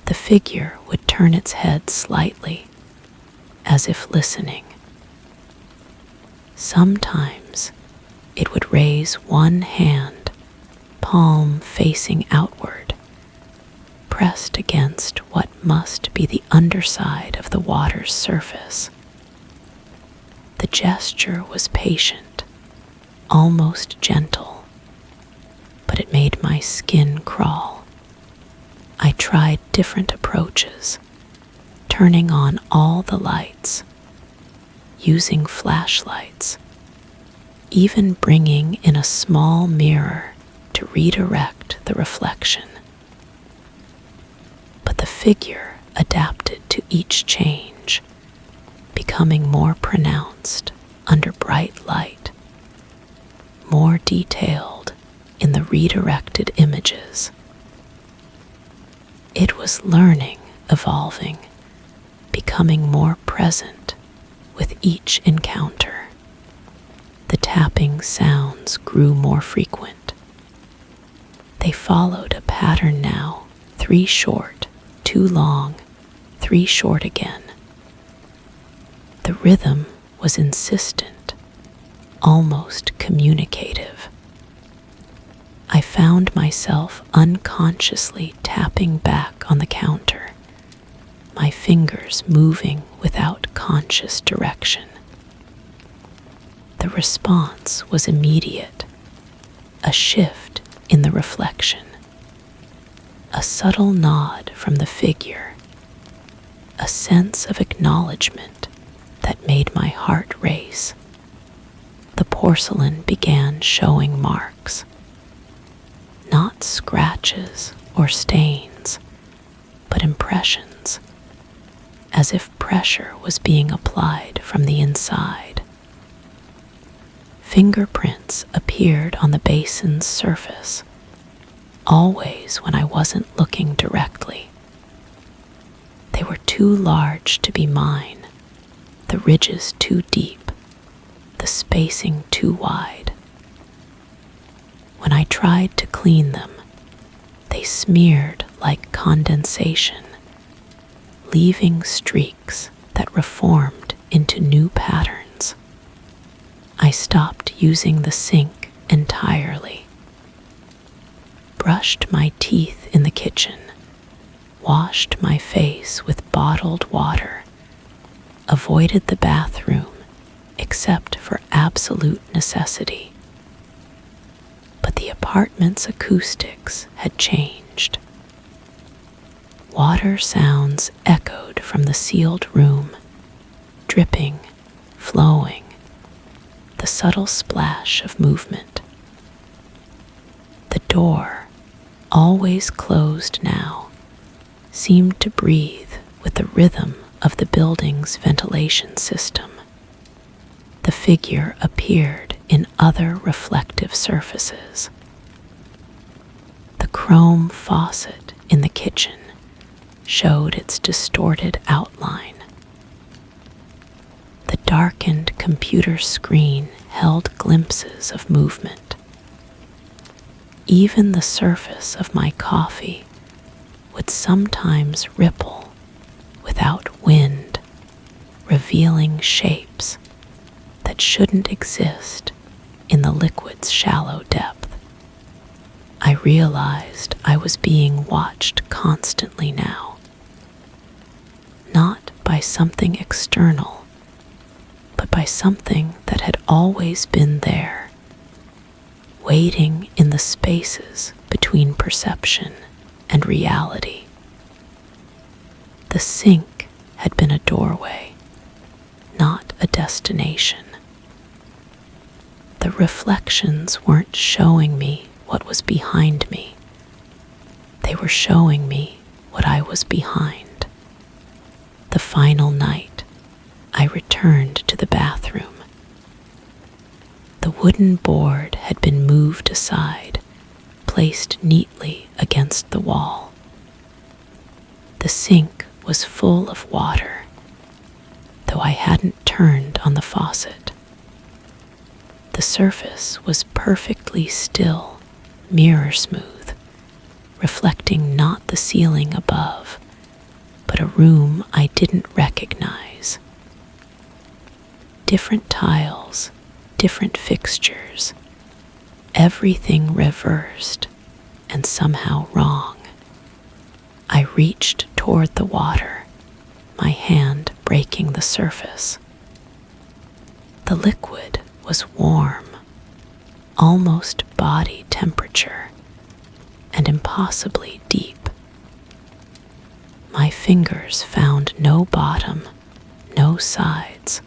A: The figure would turn its head slightly, as if listening. Sometimes it would raise one hand, palm facing outward, pressed against what must be the underside of the water's surface. The gesture was patient, almost gentle, but it made my skin crawl. I tried different approaches, turning on all the lights, using flashlights, even bringing in a small mirror to redirect the reflection. But the figure adapted to each change, becoming more pronounced under bright light, more detailed in the redirected images. It was learning, evolving, becoming more present with each encounter. The tapping sounds grew more frequent. They followed a pattern now, 3 short, 2 long, 3 short again. The rhythm was insistent, almost communicative. I found myself unconsciously tapping back on the counter, my fingers moving without conscious direction. The response was immediate, a shift in the reflection, a subtle nod from the figure, a sense of acknowledgement that made my heart race. The porcelain began showing marks, not scratches or stains, but impressions, as if pressure was being applied from the inside. Fingerprints appeared on the basin's surface, always when I wasn't looking directly. They were too large to be mine, the ridges too deep, the spacing too wide. When I tried to clean them, they smeared like condensation, leaving streaks that reformed into new patterns. I stopped using the sink entirely, brushed my teeth in the kitchen, washed my face with bottled water, avoided the bathroom except for absolute necessity. But the apartment's acoustics had changed. Water sounds echoed from the sealed room, dripping, flowing, the subtle splash of movement. The door, always closed now, seemed to breathe with the rhythm of the building's ventilation system. The figure appeared in other reflective surfaces. The chrome faucet in the kitchen showed its distorted outline. The darkened computer screen held glimpses of movement. Even the surface of my coffee would sometimes ripple without wind, revealing shapes that shouldn't exist in the liquid's shallow depth. I realized I was being watched constantly now, not by something external, but by something that had always been there, waiting in the spaces between perception and reality. The sink had been a doorway, not a destination. The reflections weren't showing me what was behind me. They were showing me what I was behind. The final night, I returned to the bathroom. The wooden board had been moved aside, placed neatly against the wall. The sink was full of water, though I hadn't turned on the faucet. The surface was perfectly still, mirror smooth, reflecting not the ceiling above, but a room I didn't recognize. Different tiles, different fixtures, everything reversed and somehow wrong. I reached toward the water, my hand breaking the surface. The liquid was warm, almost body temperature, and impossibly deep. My fingers found no bottom, no sides,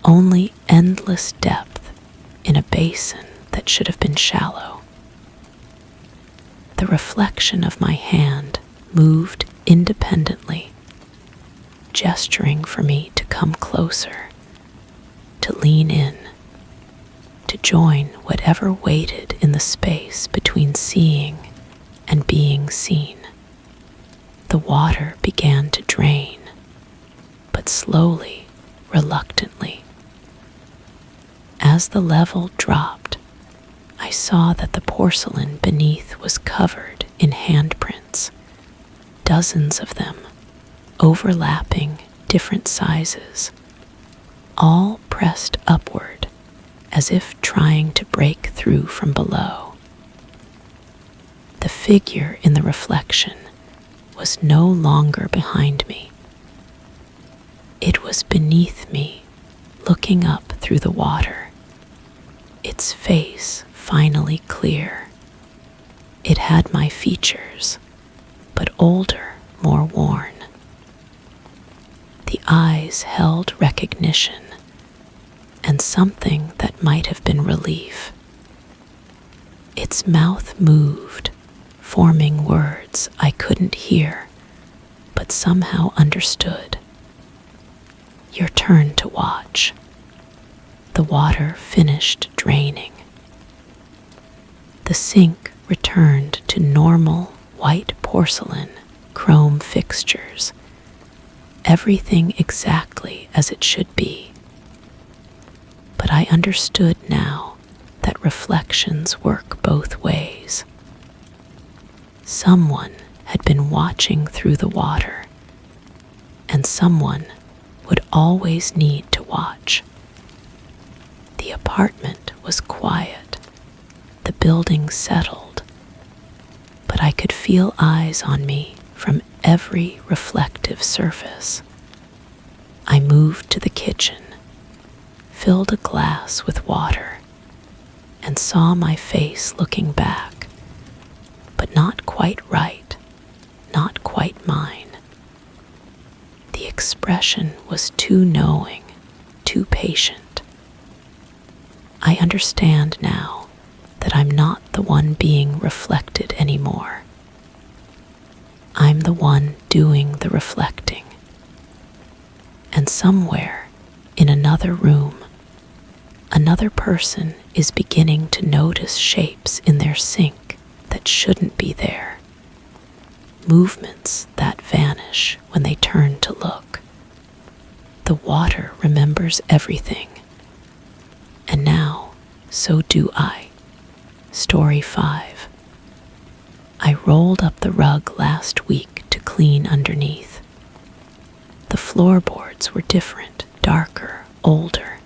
A: only endless depth in a basin that should have been shallow. The reflection of my hand moved independently, gesturing for me to come closer, to lean in, to join whatever waited in the space between seeing and being seen. The water began to drain, but slowly, reluctantly. As the level dropped, I saw that the porcelain beneath was covered in handprints, dozens of them, overlapping different sizes, all pressed upward as if trying to break through from below. The figure in the reflection was no longer behind me. It was beneath me, looking up through the water, its face finally clear. It had my features, but older, more worn. The eyes held recognition and something that might have been relief. Its mouth moved, forming words I couldn't hear, but somehow understood. Your turn to watch. The water finished draining. The sink returned to normal white porcelain, chrome fixtures, everything exactly as it should be. But I understood now that reflections work both ways. Someone had been watching through the water, and someone would always need to watch. The apartment was quiet, the building settled, but I could feel eyes on me from every reflective surface. I moved to the kitchen, filled a glass with water, and saw my face looking back, but not quite right, not quite mine. The expression was too knowing, too patient. I understand now that I'm not the one being reflected anymore. I'm the one doing the reflecting. And somewhere in another room, another person is beginning to notice shapes in their sink that shouldn't be there, movements that vanish when they turn to look. The water remembers everything, and now so do I. Story 5. I rolled up the rug last week to clean underneath. The floorboards were different, darker, older,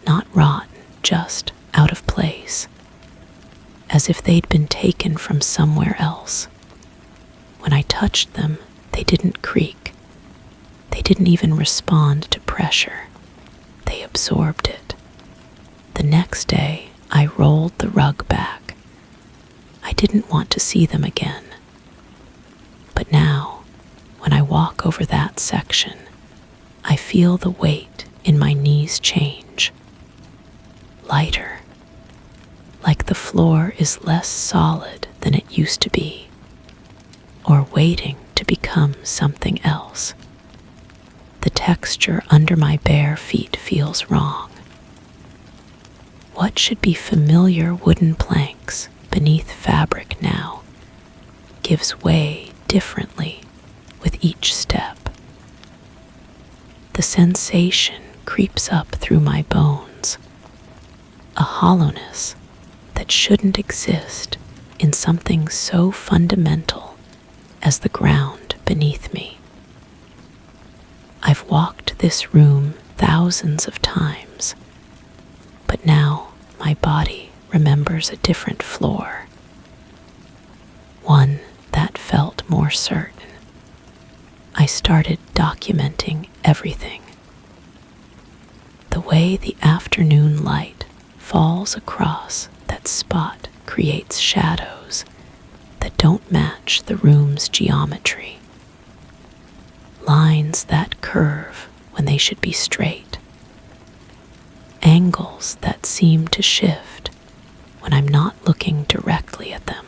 A: not rotten, just out of place, as if they'd been taken from somewhere else. When I touched them, they didn't creak. They didn't even respond to pressure. They absorbed it. The next day, I rolled the rug back. I didn't want to see them again. But now, when I walk over that section, I feel the weight in my knees change. Lighter, like the floor is less solid than it used to be, or waiting to become something else. The texture under my bare feet feels wrong. What should be familiar wooden planks beneath fabric now gives way differently with each step. The sensation creeps up through my bones, a hollowness that shouldn't exist in something so fundamental as the ground beneath me. I've walked this room thousands of times, but now my body remembers a different floor, one that felt more certain. I started documenting everything. The way the afternoon light falls across that spot creates shadows that don't match the room's geometry. Lines that curve when they should be straight. Angles that seem to shift when I'm not looking directly at them.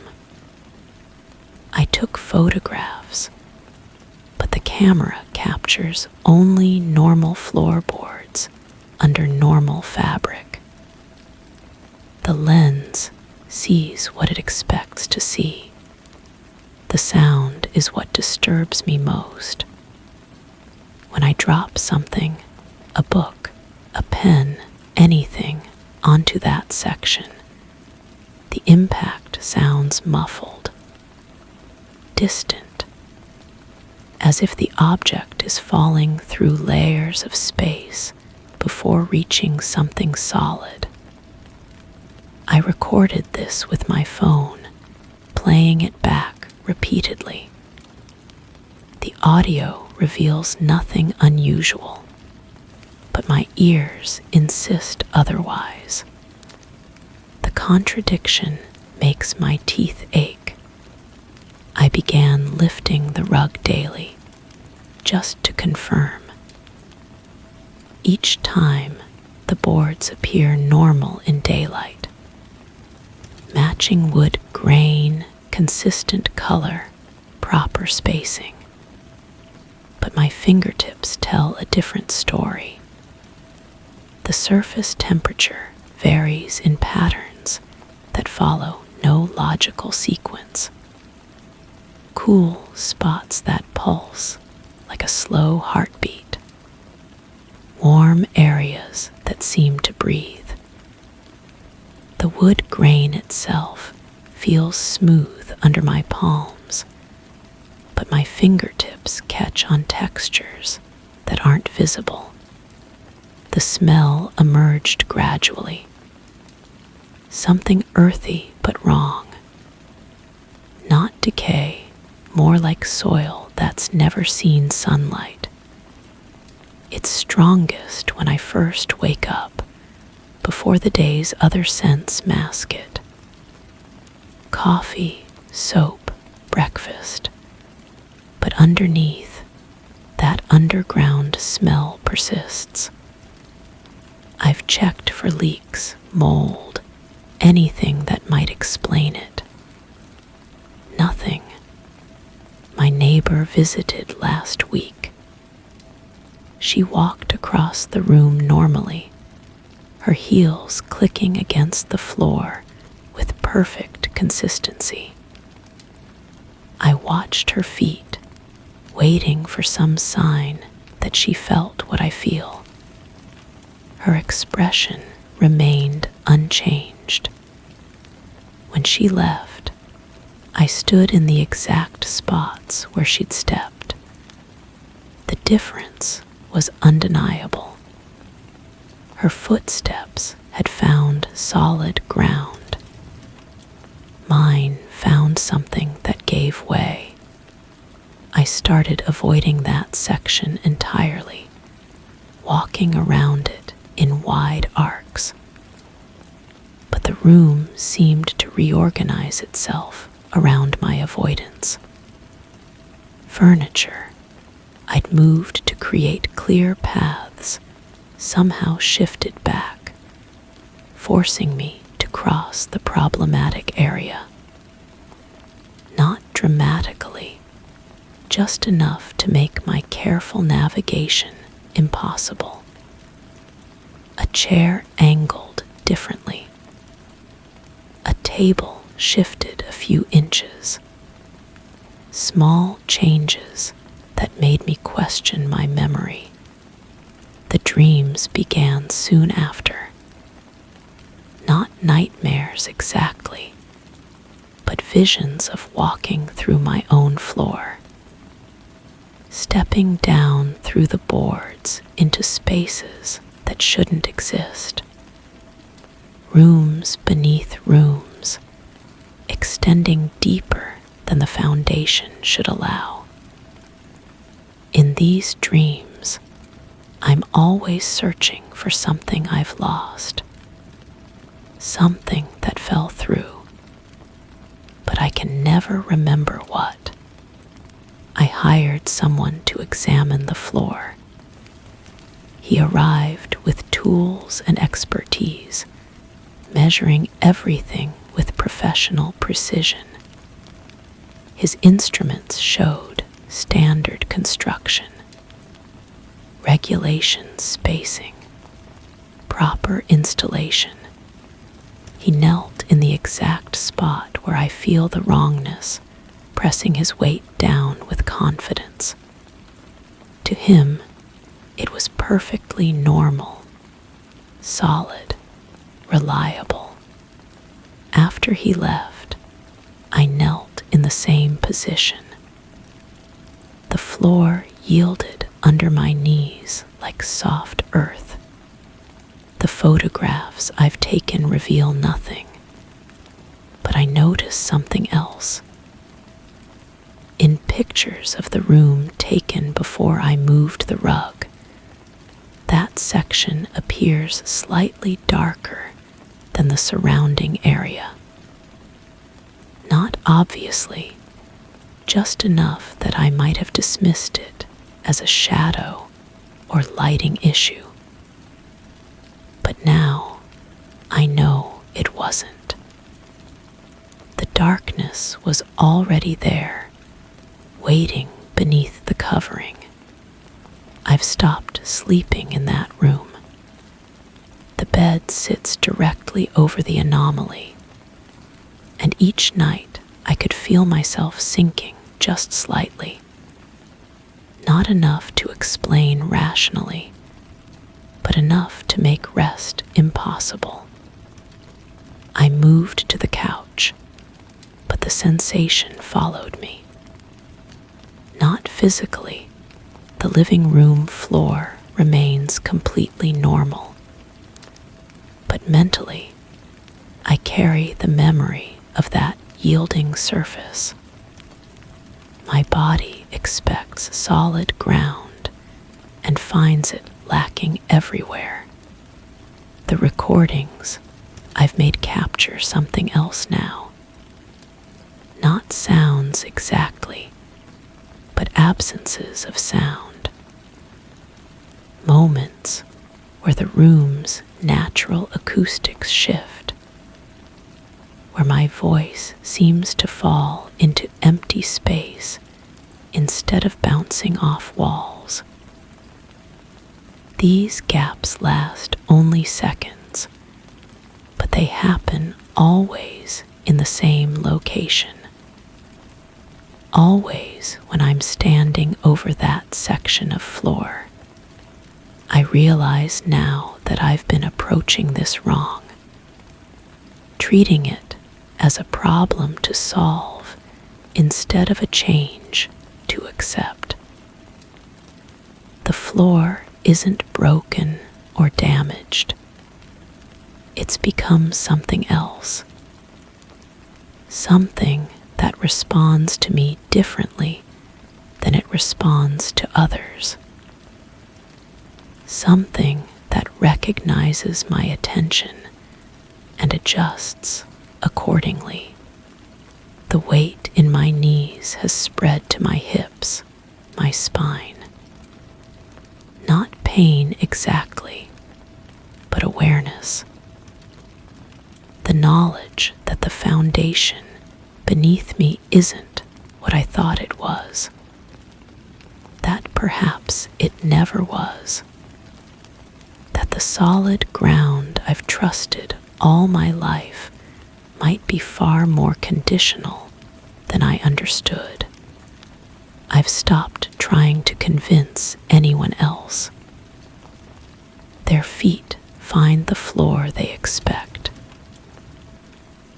A: I took photographs, but the camera captures only normal floorboards under normal fabric. The lens sees what it expects to see. The sound is what disturbs me most. When I drop something, a book, a pen, anything, onto that section, the impact sounds muffled, distant, as if the object is falling through layers of space before reaching something solid. I recorded this with my phone, playing it back repeatedly. The audio reveals nothing unusual, but my ears insist otherwise. contradiction makes my teeth ache. I began lifting the rug daily, just to confirm. Each time, the boards appear normal in daylight. Matching wood grain, consistent color, proper spacing. But my fingertips tell a different story. The surface temperature varies in patterns that follow no logical sequence. Cool spots that pulse like a slow heartbeat. Warm areas that seem to breathe. The wood grain itself feels smooth under my palms, but my fingertips catch on textures that aren't visible. The smell emerged gradually. Something earthy but wrong. Not decay, more like soil that's never seen sunlight. It's strongest when I first wake up, before the day's other scents mask it. Coffee, soap, breakfast. But underneath, that underground smell persists. I've checked for leaks, mold, anything that might explain it. Nothing. My neighbor visited last week. She walked across the room normally, her heels clicking against the floor with perfect consistency. I watched her feet, waiting for some sign that she felt what I feel. Her expression remained unchanged. When she left, I stood in the exact spots where she'd stepped. The difference was undeniable. Her footsteps had found solid ground. Mine found something that gave way. I started avoiding that section entirely, walking around it in wide arcs. But the room seemed to reorganize itself around my avoidance. Furniture I'd moved to create clear paths somehow shifted back, forcing me to cross the problematic area. Not dramatically, just enough to make my careful navigation impossible. A chair angled differently. A table shifted a few inches. Small changes that made me question my memory. The dreams began soon after. Not nightmares exactly, but visions of walking through my own floor. Stepping down through the boards into spaces that shouldn't exist. Rooms beneath rooms, extending deeper than the foundation should allow. In these dreams, I'm always searching for something I've lost, something that fell through, but I can never remember what. I hired someone to examine the floor. He arrived with tools and expertise, measuring everything with professional precision. His instruments showed standard construction, regulation spacing, proper installation. He knelt in the exact spot where I feel the wrongness, pressing his weight down with confidence. To him, it was perfectly normal, solid, reliable. After he left, I knelt in the same position. The floor yielded under my knees like soft earth. The photographs I've taken reveal nothing, but I notice something else. In pictures of the room taken before I moved the rug, that section appears slightly darker than the surrounding area. Not obviously, just enough that I might have dismissed it as a shadow or lighting issue. But now I know it wasn't. The darkness was already there, waiting beneath the covering. I've stopped sleeping in that room. The bed sits directly over the anomaly, and each night I could feel myself sinking just slightly. Not enough to explain rationally, but enough to make rest impossible. I moved to the couch, but the sensation followed me. Not physically, the living room floor remains completely normal, but mentally, I carry the memory of that yielding surface. My body expects solid ground and finds it lacking everywhere. The recordings, I've made capture something else now. Not sounds exactly, but absences of sound. Moments where the room's natural acoustics shift, where my voice seems to fall into empty space instead of bouncing off walls. These gaps last only seconds, but they happen always in the same location. Always when I'm standing over that section of floor. I realize now that I've been approaching this wrong, treating it as a problem to solve instead of a change to accept. The floor isn't broken or damaged. It's become something else. Something that responds to me differently than it responds to others. Something that recognizes my attention and adjusts accordingly. The weight in my knees has spread to my hips, my spine. Not pain exactly, but awareness. The knowledge that the foundation beneath me isn't what I thought it was. That perhaps it never was. That the solid ground I've trusted all my life might be far more conditional than I understood. I've stopped trying to convince anyone else. Their feet find the floor they expect.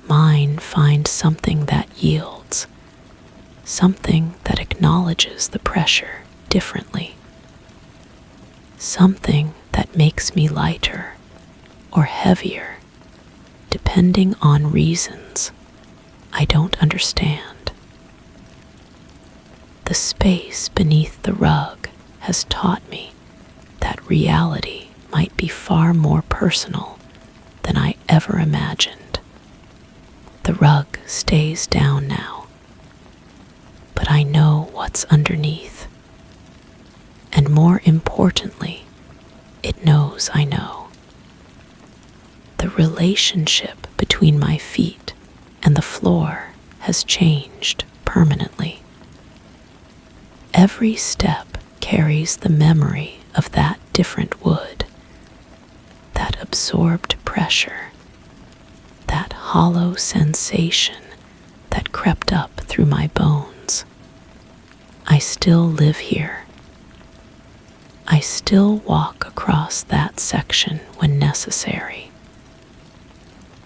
A: Mine find something that yields, something that acknowledges the pressure differently, something that makes me lighter or heavier, depending on reasons I don't understand. The space beneath the rug has taught me that reality might be far more personal than I ever imagined. The rug stays down now, but I know what's underneath. And more importantly, it knows I know. The relationship between my feet and the floor has changed permanently. Every step carries the memory of that different wood, that absorbed pressure, that hollow sensation that crept up through my bones. I still live here. I still walk across that section when necessary.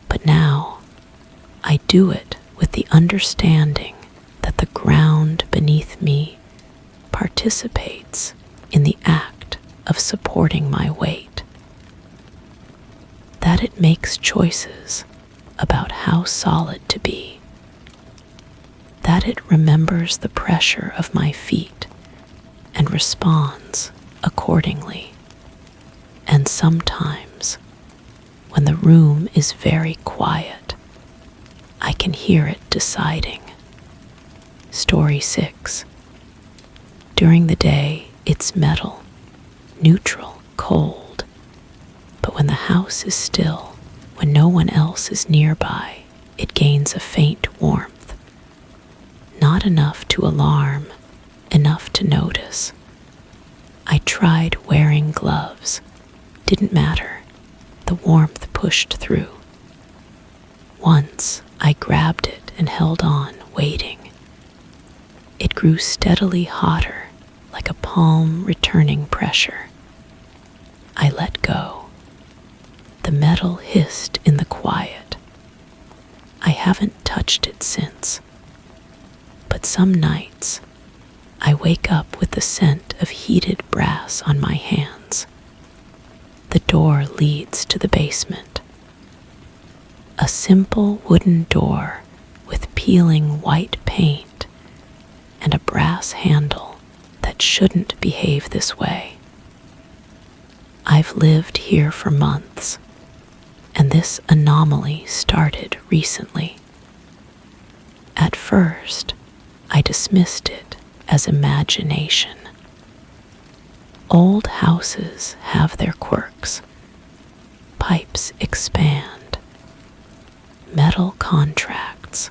A: But now, I do it with the understanding that the ground beneath me participates in the act of supporting my weight. That it makes choices about how solid to be. That it remembers the pressure of my feet and responds accordingly. And sometimes, when the room is very quiet. I can hear it deciding. Story 6. During the day, it's metal, neutral, cold. But when the house is still, when no one else is nearby, it gains a faint warmth. Not enough to alarm, enough to notice. I tried wearing gloves. Didn't matter. The warmth pushed through. Once I grabbed it and held on, waiting. It grew steadily hotter, like a palm returning pressure. I let go. The metal hissed in the quiet. I haven't touched it since. But some nights, I wake up with the scent of heated brass on my hands. The door leads to the basement. A simple wooden door with peeling white paint and a brass handle that shouldn't behave this way. I've lived here for months, and this anomaly started recently. At first, I dismissed it as imagination. Old houses have their quirks. Pipes expand. Metal contracts.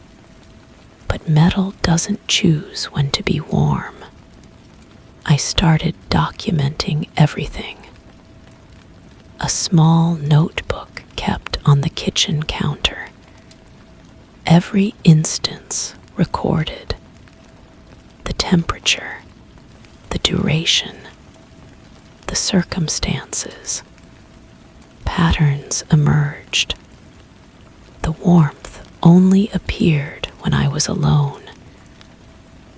A: But metal doesn't choose when to be warm. I started documenting everything. A small notebook kept on the kitchen counter. Every instance recorded. The temperature, the duration, the circumstances. Patterns emerged. The warmth only appeared when I was alone,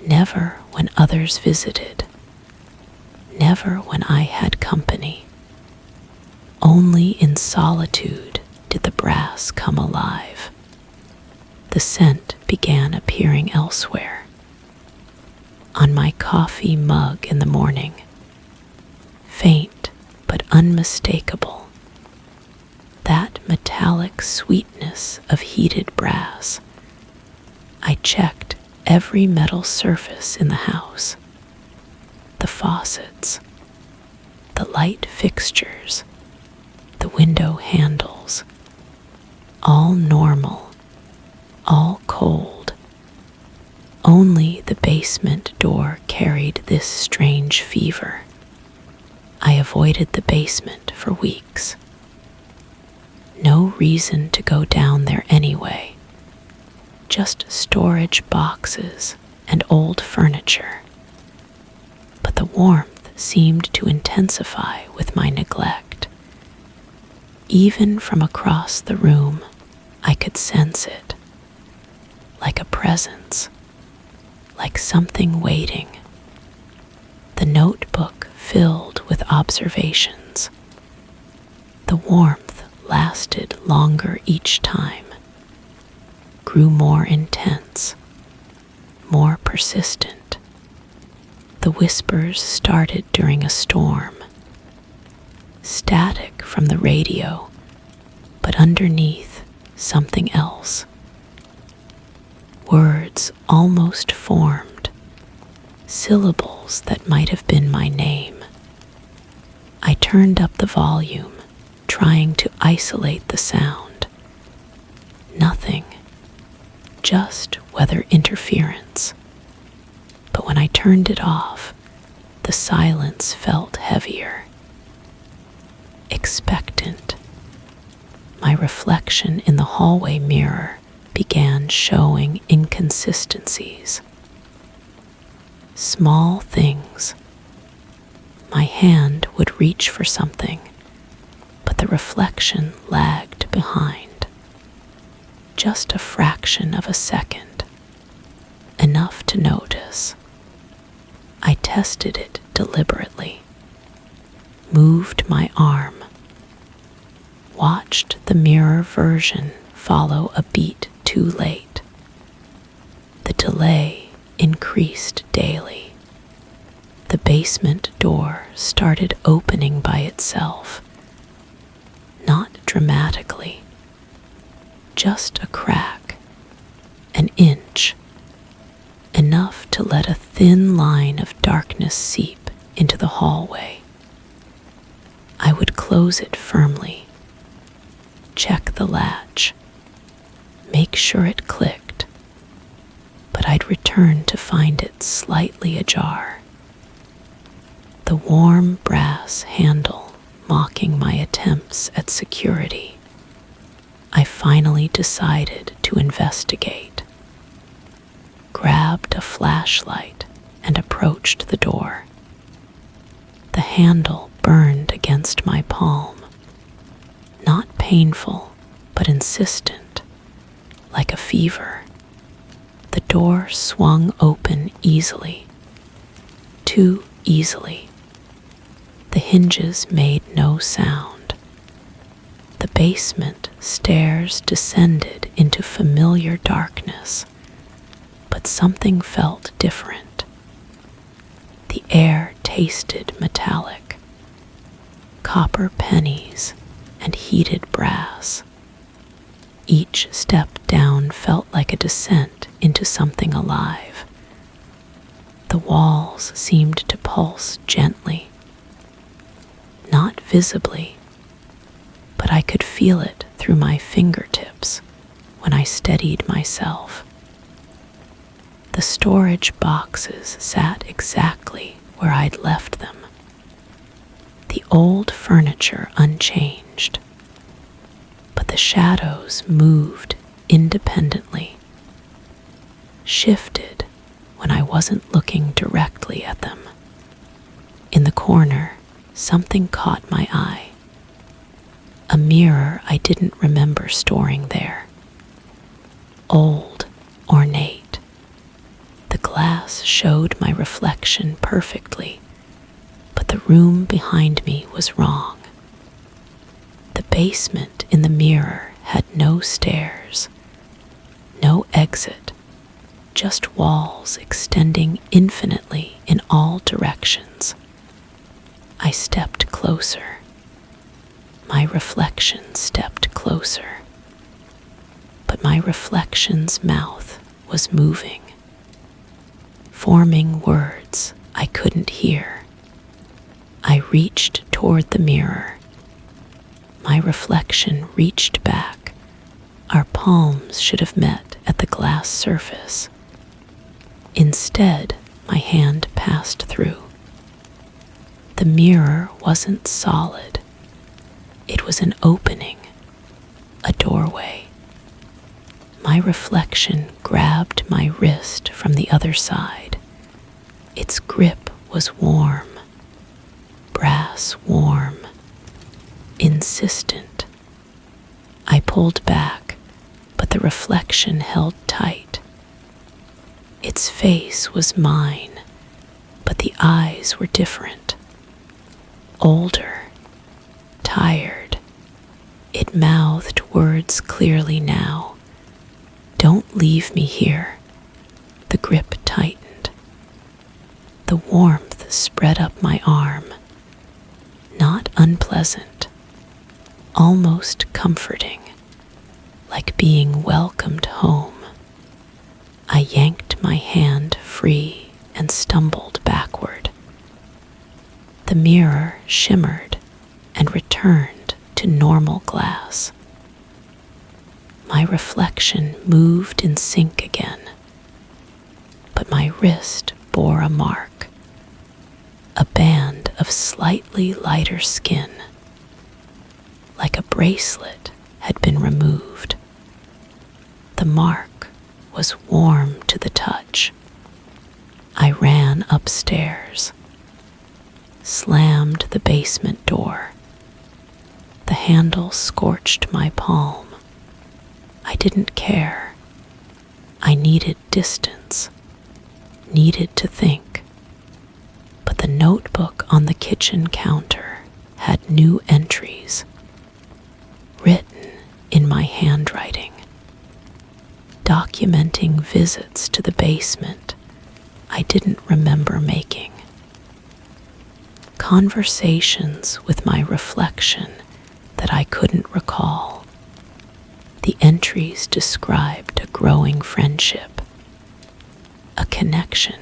A: never when others visited, never when I had company. Only in solitude did the brass come alive. The scent began appearing elsewhere. On my coffee mug in the morning, faint but unmistakable, that metallic sweetness of heated brass. I checked every metal surface in the house, the faucets, the light fixtures, the window handles, all normal, all cold. Only the basement door carried this strange fever. I avoided the basement for weeks. No reason to go down there anyway. Just storage boxes and old furniture. But the warmth seemed to intensify with my neglect. Even from across the room, I could sense it. Like a presence. Like something waiting. The notebook filled with observations. The warmth lasted longer each time, grew more intense, more persistent. The whispers started during a storm. Static from the radio, but underneath something else. Words almost formed, syllables that might have been my name. I turned up the volume, trying to isolate the sound. Nothing, just weather interference. But when I turned it off, the silence felt heavier. Expectant. My reflection in the hallway mirror began showing inconsistencies. Small things. My hand would reach for something, but the reflection lagged behind. Just a fraction of a second, enough to notice. I tested it deliberately, moved my arm, watched the mirror version follow a beat too late. The delay increased daily. The basement door started opening by itself, not dramatically. Just a crack, an inch, enough to let a thin line of darkness seep into the hallway. I would close it firmly, check the latch, make sure it clicked, but I'd return to find it slightly ajar. The warm brass handle mocking my attempts at security. I finally decided to investigate, grabbed a flashlight and approached the door. The handle burned against my palm, not painful, but insistent, like a fever. The door swung open easily, too easily. The hinges made no sound. The basement stairs descended into familiar darkness, but something felt different. The air tasted metallic, copper pennies and heated brass. Each step down felt like a descent into something alive. The walls seemed to pulse gently, not visibly, but I could feel it through my fingertips when I steadied myself. The storage boxes sat exactly where I'd left them, the old furniture unchanged, but the shadows moved independently, shifted when I wasn't looking directly at them. In the corner, something caught my eye. A mirror I didn't remember storing there. Old, ornate. The glass showed my reflection perfectly, but the room behind me was wrong. The basement in the mirror had no stairs, no exit, just walls extending infinitely in all directions. I stepped closer. My reflection stepped closer. But my reflection's mouth was moving, forming words I couldn't hear. I reached toward the mirror. My reflection reached back. Our palms should have met at the glass surface. Instead, my hand passed through. The mirror wasn't solid. It was an opening, a doorway. My reflection grabbed my wrist from the other side. Its grip was warm, brass warm, insistent. I pulled back, but the reflection held tight. Its face was mine, but the eyes were different. Older, tired. It mouthed words clearly now. Don't leave me here. The grip tightened. The warmth spread up my arm. Not unpleasant, almost comforting, like being welcomed home. I yanked my hand free and stumbled backward. The mirror shimmered and returned to normal glass. My reflection moved in sync again, but my wrist bore a mark, a band of slightly lighter skin, like a bracelet had been removed. The mark was warm to the touch. I ran upstairs, slammed the basement door. The handle scorched my palm. I didn't care. I needed distance, needed to think. But the notebook on the kitchen counter had new entries, written in my handwriting, documenting visits to the basement I didn't remember making. Conversations with my reflection that I couldn't recall. The entries described a growing friendship, a connection,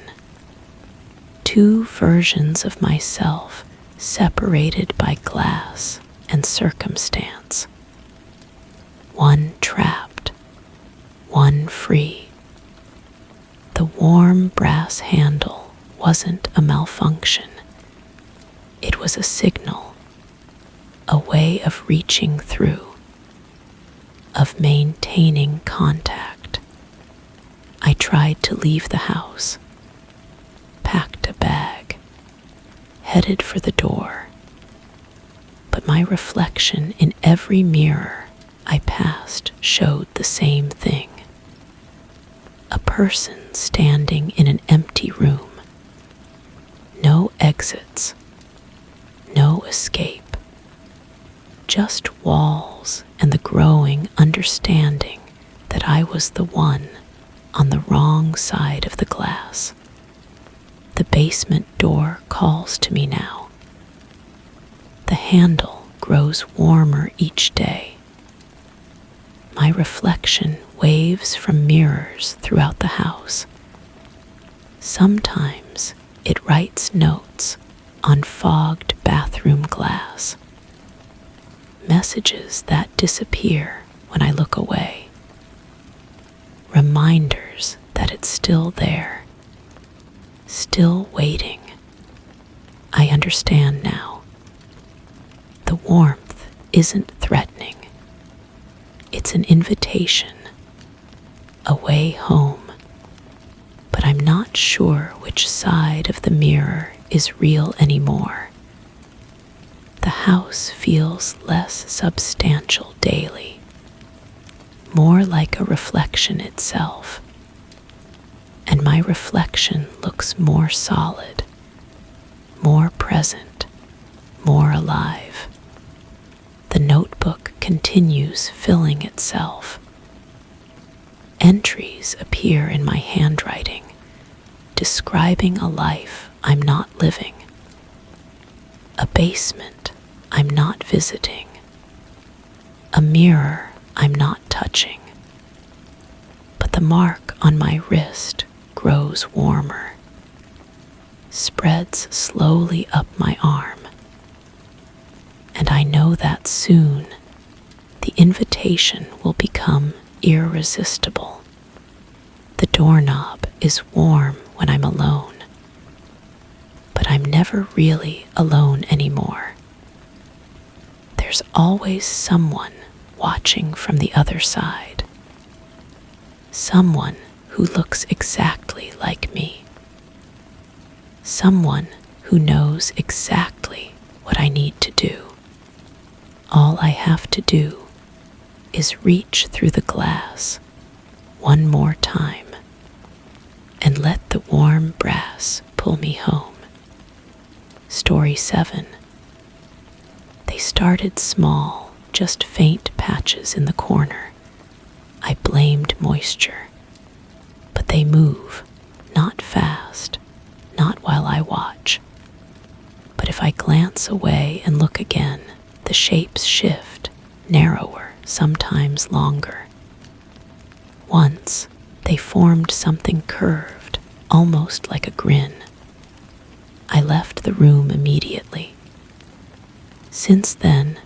A: two versions of myself separated by glass and circumstance, one trapped, one free. The warm brass handle wasn't a malfunction. It was a signal, a way of reaching through, of maintaining contact. I tried to leave the house, packed a bag, headed for the door, but my reflection in every mirror I passed showed the same thing. A person standing in an empty room. No exits, no escape. Just walls and the growing understanding that I was the one on the wrong side of the glass. The basement door calls to me now. The handle grows warmer each day. My reflection waves from mirrors throughout the house. Sometimes it writes notes on fogged bathroom glass, messages that disappear when I look away, reminders that it's still there, still waiting. I understand now. The warmth isn't threatening. It's an invitation, a way home, but I'm not sure which side of the mirror is real anymore. The house feels less substantial daily, more like a reflection itself, and my reflection looks more solid, more present, more alive. The notebook continues filling itself. Entries appear in my handwriting, describing a life I'm not living, a basement I'm not visiting, a mirror I'm not touching. But the mark on my wrist grows warmer, spreads slowly up my arm. And I know that soon the invitation will become irresistible. The doorknob is warm when I'm alone, but I'm never really alone anymore. There's always someone watching from the other side, someone who looks exactly like me, someone who knows exactly what I need to do. All I have to do is reach through the glass one more time and let the warm brass pull me home. Story 7. They started small, just faint patches in the corner. I blamed moisture. But they move, not fast, not while I watch. But if I glance away and look again, the shapes shift, narrower, sometimes longer. Once, they formed something curved, almost like a grin. I left the room immediately. Since then,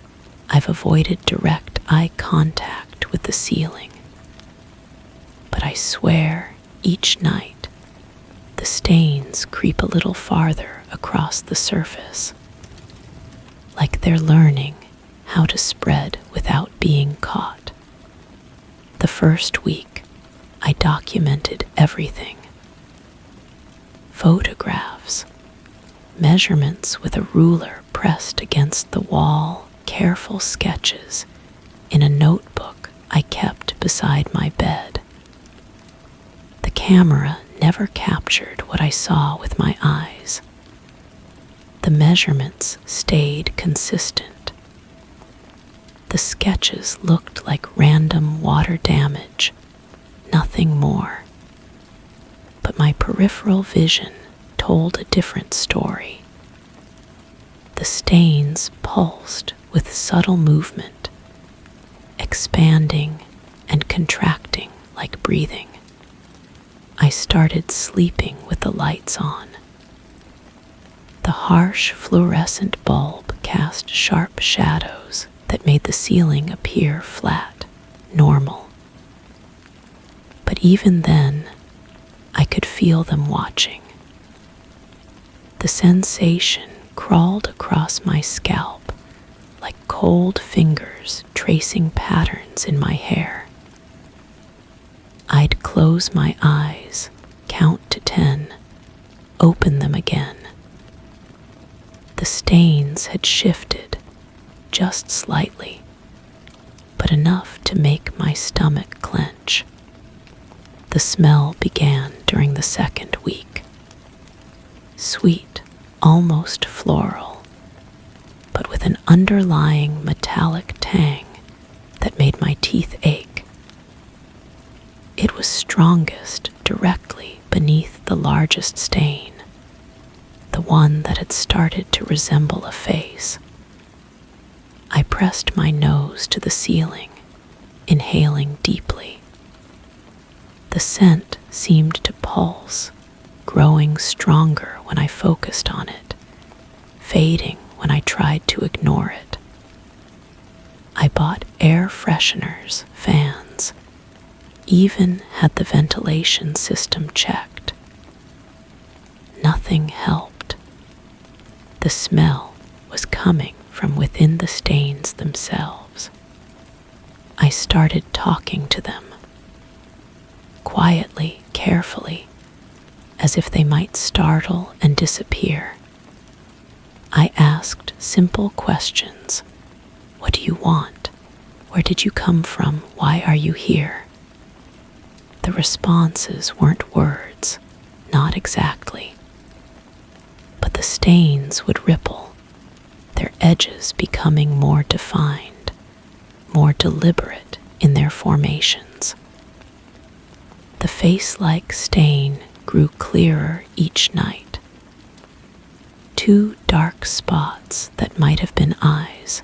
A: I've avoided direct eye contact with the ceiling. But I swear, each night, the stains creep a little farther across the surface, like they're learning how to spread without being caught. The first week, I documented everything. Photographs, measurements with a ruler pressed against the wall, careful sketches in a notebook I kept beside my bed. The camera never captured what I saw with my eyes. The measurements stayed consistent. The sketches looked like random water damage, nothing more. But my peripheral vision told a different story. The stains pulsed with subtle movement, expanding and contracting like breathing. I started sleeping with the lights on. The harsh fluorescent bulb cast sharp shadows that made the ceiling appear flat, normal. But even then, I could feel them watching. The sensation crawled across my scalp like cold fingers tracing patterns in my hair. I'd close my eyes, count to 10, open them again. The stains had shifted, just slightly, but enough to make my stomach clench. The smell began during the second week. Sweet, almost floral, but with an underlying metallic tang that made my teeth ache. It was strongest directly beneath the largest stain, the one that had started to resemble a face. I pressed my nose to the ceiling, inhaling deeply. The scent seemed to pulse, growing stronger when I focused on it, fading when I tried to ignore it. I bought air fresheners, fans, even had the ventilation system checked. Nothing helped. The smell was coming from within the stains themselves. I started talking to them, quietly, carefully, as if they might startle and disappear. I asked simple questions. What do you want? Where did you come from? Why are you here? The responses weren't words, not exactly. But the stains would ripple, their edges becoming more defined, more deliberate in their formations. The face-like stain grew clearer each night. 2 dark spots that might have been eyes,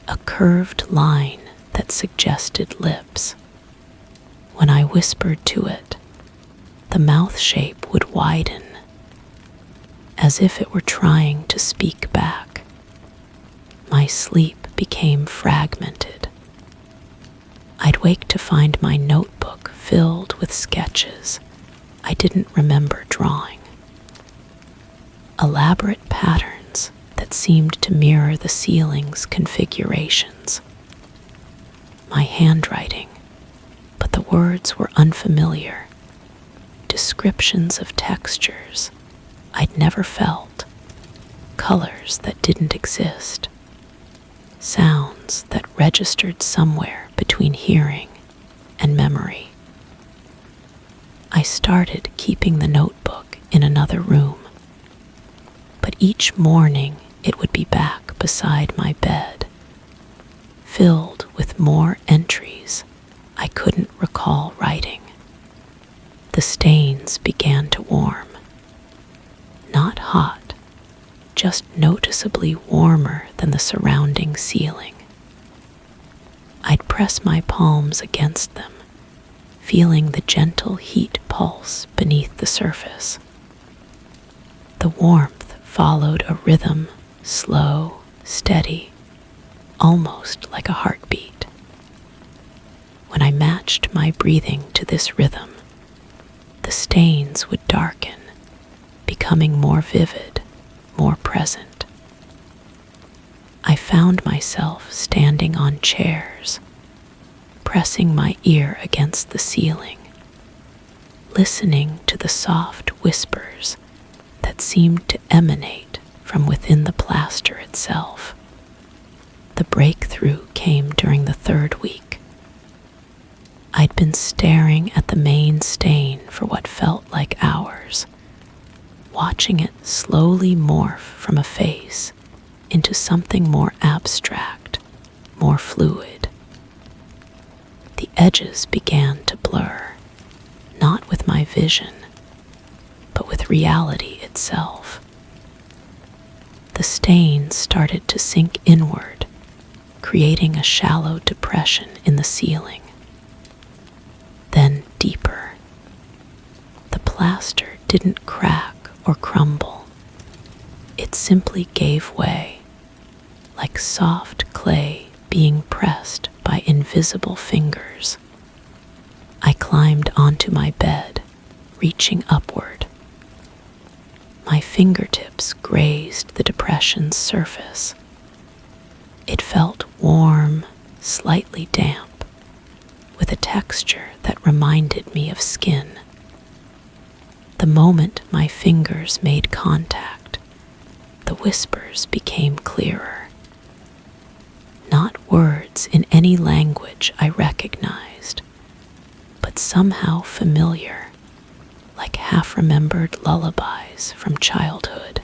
A: a curved line that suggested lips. When I whispered to it, the mouth shape would widen, as if it were trying to speak back. My sleep became fragmented. I'd wake to find my notebook filled with sketches I didn't remember drawing. Elaborate patterns that seemed to mirror the ceiling's configurations. My handwriting, but the words were unfamiliar. Descriptions of textures I'd never felt, colors that didn't exist, sounds that registered somewhere between hearing and memory. I started keeping the notebook in another room, but each morning it would be back beside my bed, filled with more entries I couldn't recall writing. The stains began to warm. Not hot, just noticeably warmer than the surrounding ceiling. I'd press my palms against them, feeling the gentle heat pulse beneath the surface. The warmth followed a rhythm, slow, steady, almost like a heartbeat. When I matched my breathing to this rhythm, the stains would darken, becoming more vivid, more present. I found myself standing on chairs, pressing my ear against the ceiling, listening to the soft whispers that seemed to emanate from within the plaster itself. The breakthrough came during the 3rd week. I'd been staring at the main stain for what felt like hours, watching it slowly morph from a face into something more abstract, more fluid. The edges began to blur, not with my vision, but with reality itself. The stains started to sink inward, creating a shallow depression in the ceiling. Then deeper. The plaster didn't crack or crumble. It simply gave way, like soft clay being pressed by invisible fingers. I climbed onto my bed, reaching upward. My fingertips grazed the depression's surface. It felt warm, slightly damp, with a texture that reminded me of skin. The moment my fingers made contact, the whispers became clearer. Not words in any language I recognized, but somehow familiar, like half-remembered lullabies from childhood.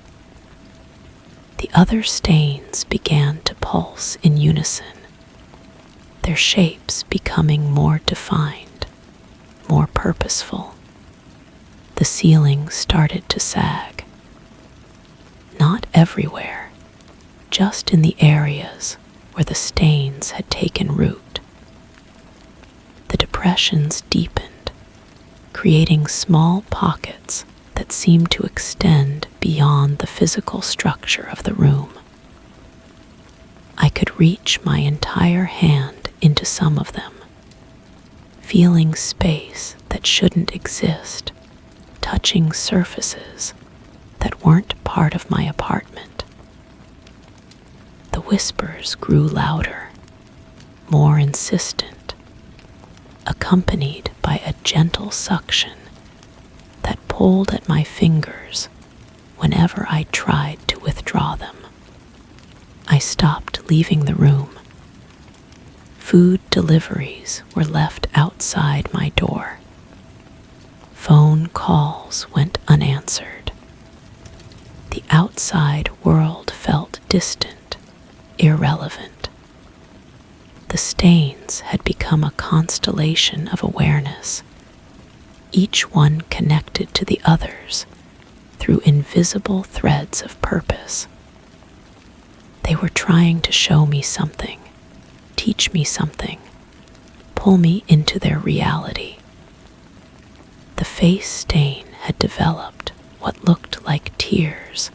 A: The other stains began to pulse in unison, their shapes becoming more defined, more purposeful. The ceiling started to sag. Not everywhere, just in the areas where the stains had taken root. The depressions deepened, creating small pockets that seemed to extend beyond the physical structure of the room. I could reach my entire hand into some of them, feeling space that shouldn't exist, touching surfaces that weren't part of my apartment. The whispers grew louder, more insistent, accompanied by a gentle suction that pulled at my fingers whenever I tried to withdraw them. I stopped leaving the room. Food deliveries were left outside my door. Phone calls went unanswered. The outside world felt distant, irrelevant. The stains had become a constellation of awareness, each one connected to the others through invisible threads of purpose. They were trying to show me something, teach me something, pull me into their reality. The face stain had developed what looked like tears,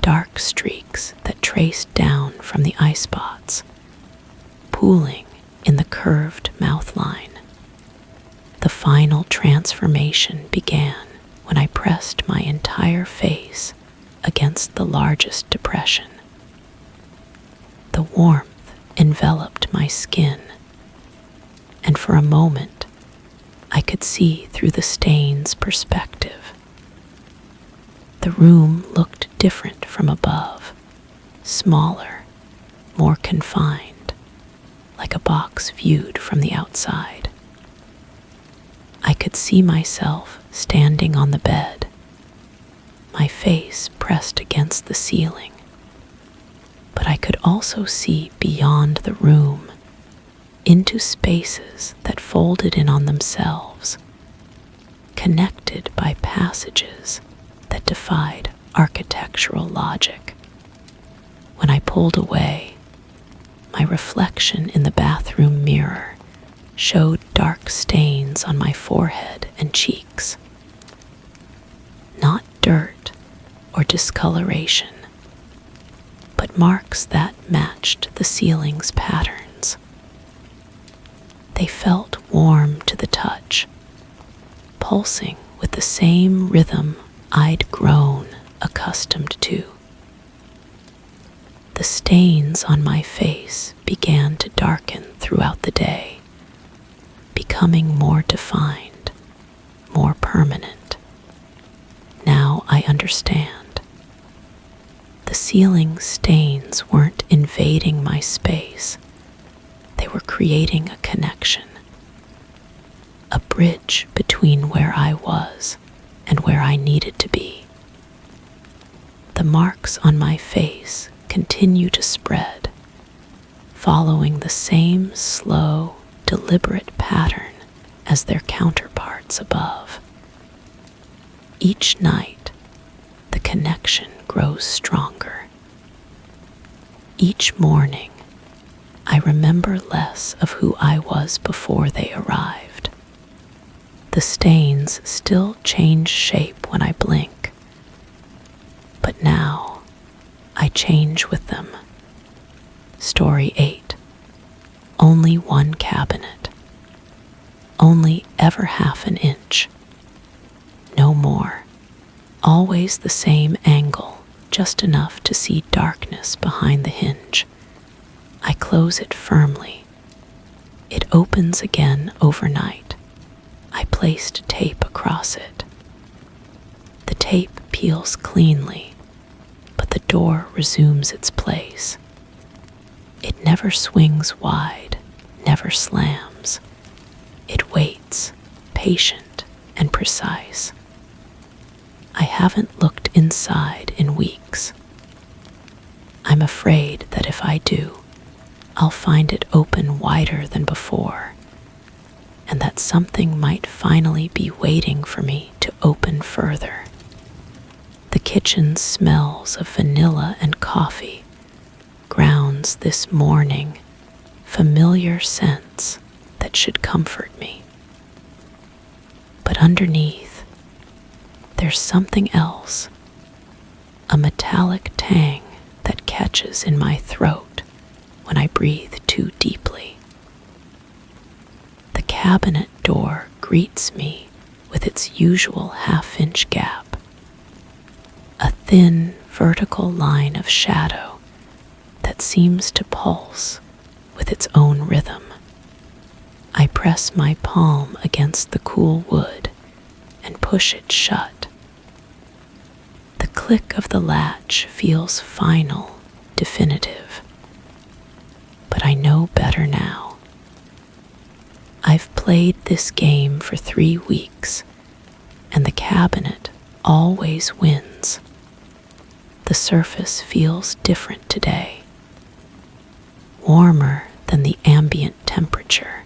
A: dark streaks that traced down from the eye spots, pooling in the curved mouth line. The final transformation began when I pressed my entire face against the largest depression. The warmth enveloped my skin, and for a moment I could see through the stain's perspective. The room looked different from above, smaller, more confined, like a box viewed from the outside. I could see myself standing on the bed, my face pressed against the ceiling, but I could also see beyond the room, into spaces that folded in on themselves, connected by passages that defied architectural logic. When I pulled away, my reflection in the bathroom mirror showed dark stains on my forehead and cheeks. Not dirt or discoloration, but marks that matched the ceiling's patterns. They felt warm to the touch, pulsing with the same rhythm I'd grown accustomed to. The stains on my face began to darken throughout the day, becoming more defined, more permanent. Now I understand. The ceiling stains weren't invading my space. They were creating a connection, a bridge between where I was and where I needed to be. The marks on my face continue to spread, following the same slow, deliberate pattern as their counterparts above. Each night, the connection grows stronger. Each morning, I remember less of who I was before they arrived. The stains still change shape when I blink, but now I change with them. Story 8. Only one cabinet. Only ever half an inch. No more. Always the same angle, just enough to see darkness behind the hinge. I close it firmly. It opens again overnight. I placed tape across it. The tape peels cleanly, but the door resumes its place. It never swings wide, never slams. It waits, patient and precise. I haven't looked inside in weeks. I'm afraid that if I do, I'll find it open wider than before, and that something might finally be waiting for me to open further. The kitchen smells of vanilla and coffee, grounds this morning, familiar scents that should comfort me. But underneath, there's something else, a metallic tang that catches in my throat when I breathe too deeply. The cabinet door greets me with its usual half-inch gap, a thin vertical line of shadow that seems to pulse with its own rhythm. I press my palm against the cool wood and push it shut. The click of the latch feels final, definitive. But I know better now. I've played this game for 3 weeks, and the cabinet always wins. The surface feels different today, warmer than the ambient temperature,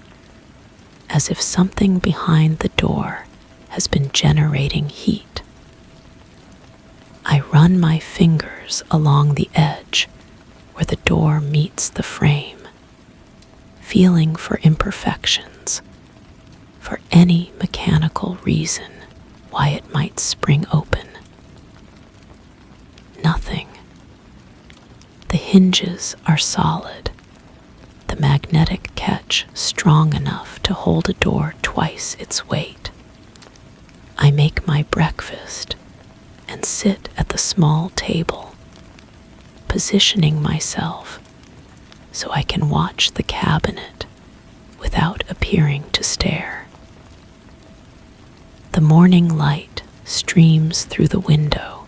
A: as if something behind the door has been generating heat. I run my fingers along the edge where the door meets the frame, feeling for imperfections, for any mechanical reason why it might spring open. Nothing. The hinges are solid, the magnetic catch strong enough to hold a door twice its weight. I make my breakfast and sit at the small table, positioning myself so I can watch the cabinet without appearing to stare. The morning light streams through the window,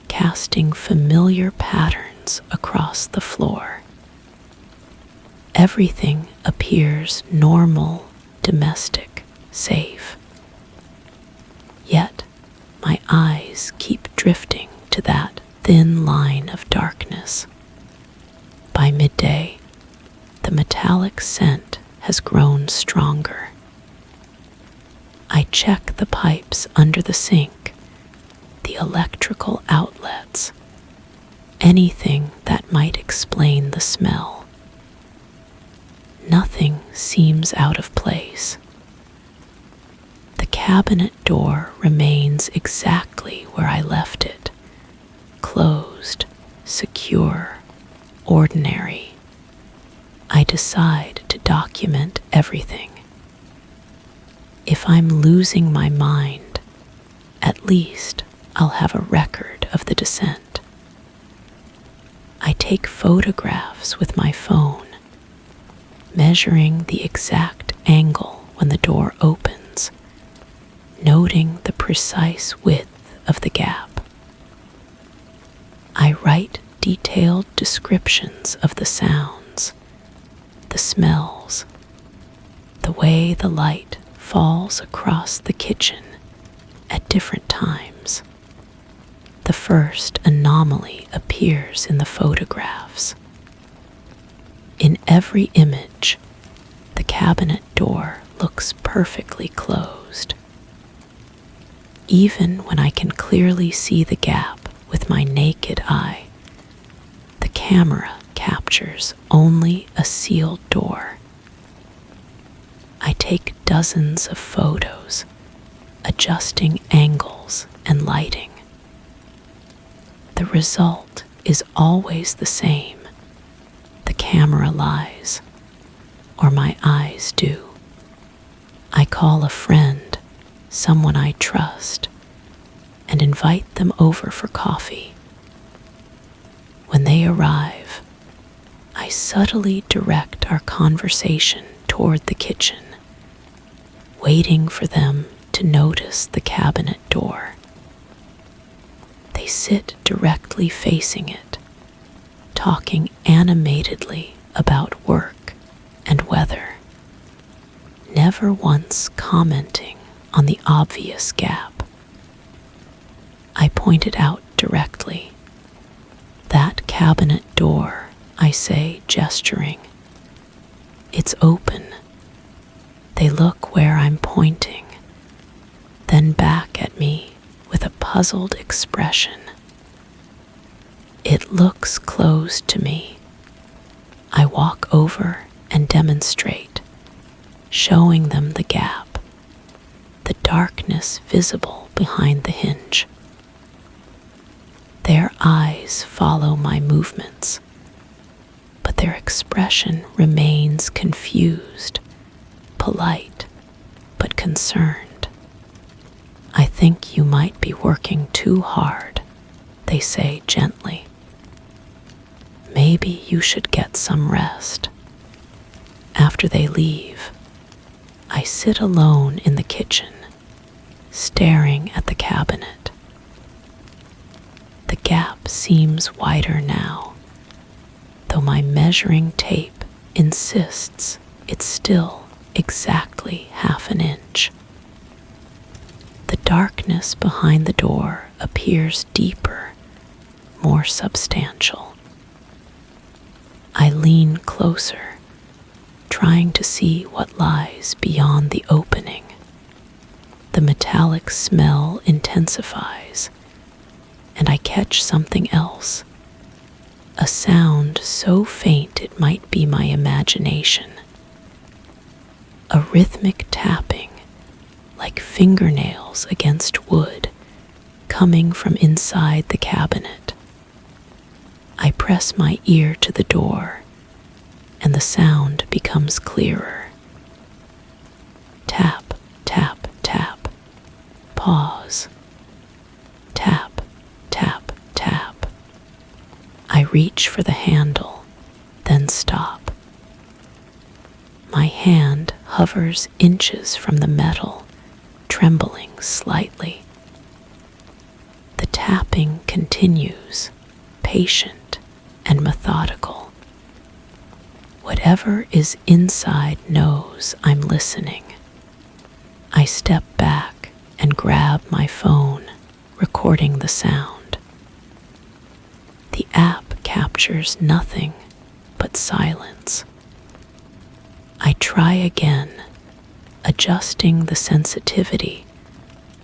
A: casting familiar patterns across the floor. Everything appears normal, domestic, safe. Yet, my eyes keep drifting to that thin line of darkness. By midday, the metallic scent has grown stronger. I check the pipes under the sink, the electrical outlets, anything that might explain the smell. Nothing seems out of place. The cabinet door remains exactly where I left it, closed, secure, ordinary. I decide to document everything. If I'm losing my mind, at least I'll have a record of the descent. I take photographs with my phone, measuring the exact angle when the door opens, noting the precise width of the gap. I write detailed descriptions of the sounds, the smells, the way the light falls across the kitchen at different times. The first anomaly appears in the photographs. In every image, the cabinet door looks perfectly closed. Even when I can clearly see the gap with my naked eye, the camera captures only a sealed door. I take dozens of photos, adjusting angles and lighting. The result is always the same. The camera lies, or my eyes do. I call a friend, someone I trust, and invite them over for coffee. When they arrive, I subtly direct our conversation toward the kitchen, waiting for them to notice the cabinet door. They sit directly facing it, talking animatedly about work and weather, never once commenting on the obvious gap. I point it out directly. That cabinet door, I say, gesturing. It's open. They look where I'm pointing, then back at me with a puzzled expression. It looks closed to me. I walk over and demonstrate, showing them the gap, the darkness visible behind the hinge. Their eyes follow my movements, but their expression remains confused, polite, but concerned. I think you might be working too hard, they say gently. Maybe you should get some rest. After they leave, I sit alone in the kitchen, staring at the cabinet. The gap seems wider now, though my measuring tape insists it's still exactly half an inch. The darkness behind the door appears deeper, more substantial. I lean closer, trying to see what lies beyond the opening. The metallic smell intensifies, and I catch something else, a sound so faint it might be my imagination. A rhythmic tapping, like fingernails against wood, coming from inside the cabinet. I press my ear to the door, and the sound becomes clearer. Tap, tap, tap. Pause. Tap, tap, tap. I reach for the handle, then stop. My hand hovers inches from the metal, trembling slightly. The tapping continues, patient and methodical. Whatever is inside knows I'm listening. I step back and grab my phone, recording the sound. The app captures nothing but silence. I try again, adjusting the sensitivity,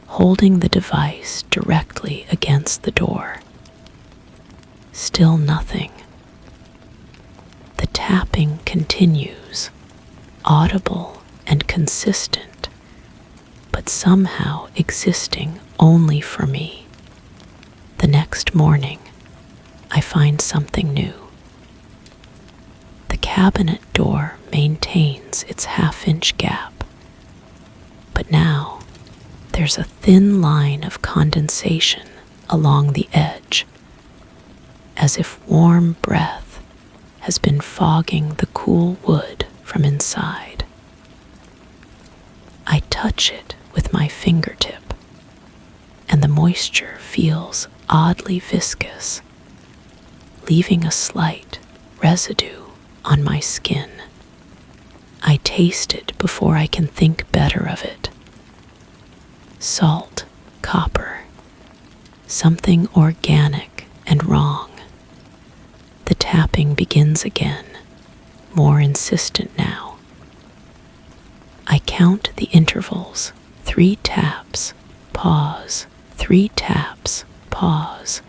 A: holding the device directly against the door. Still nothing. The tapping continues, audible and consistent, but somehow existing only for me. The next morning, I find something new. The cabinet door maintains its half-inch gap, but now there's a thin line of condensation along the edge, as if warm breath has been fogging the cool wood from inside. I touch it with my fingertip, and the moisture feels oddly viscous, leaving a slight residue on my skin. I taste it before I can think better of it. Salt, copper, something organic and wrong. The tapping begins again, more insistent now. I count the intervals, 3 taps, pause, 3 taps, pause,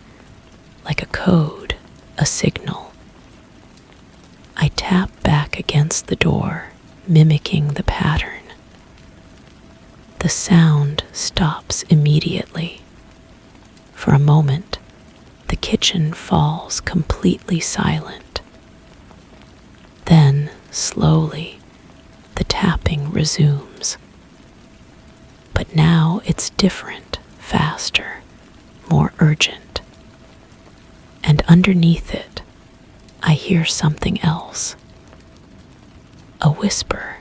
A: like a code, a signal. I tap back against the door, mimicking the pattern. The sound stops immediately. For a moment, the kitchen falls completely silent. Then, slowly, the tapping resumes. But now it's different, faster, more urgent. And underneath it, I hear something else. A whisper,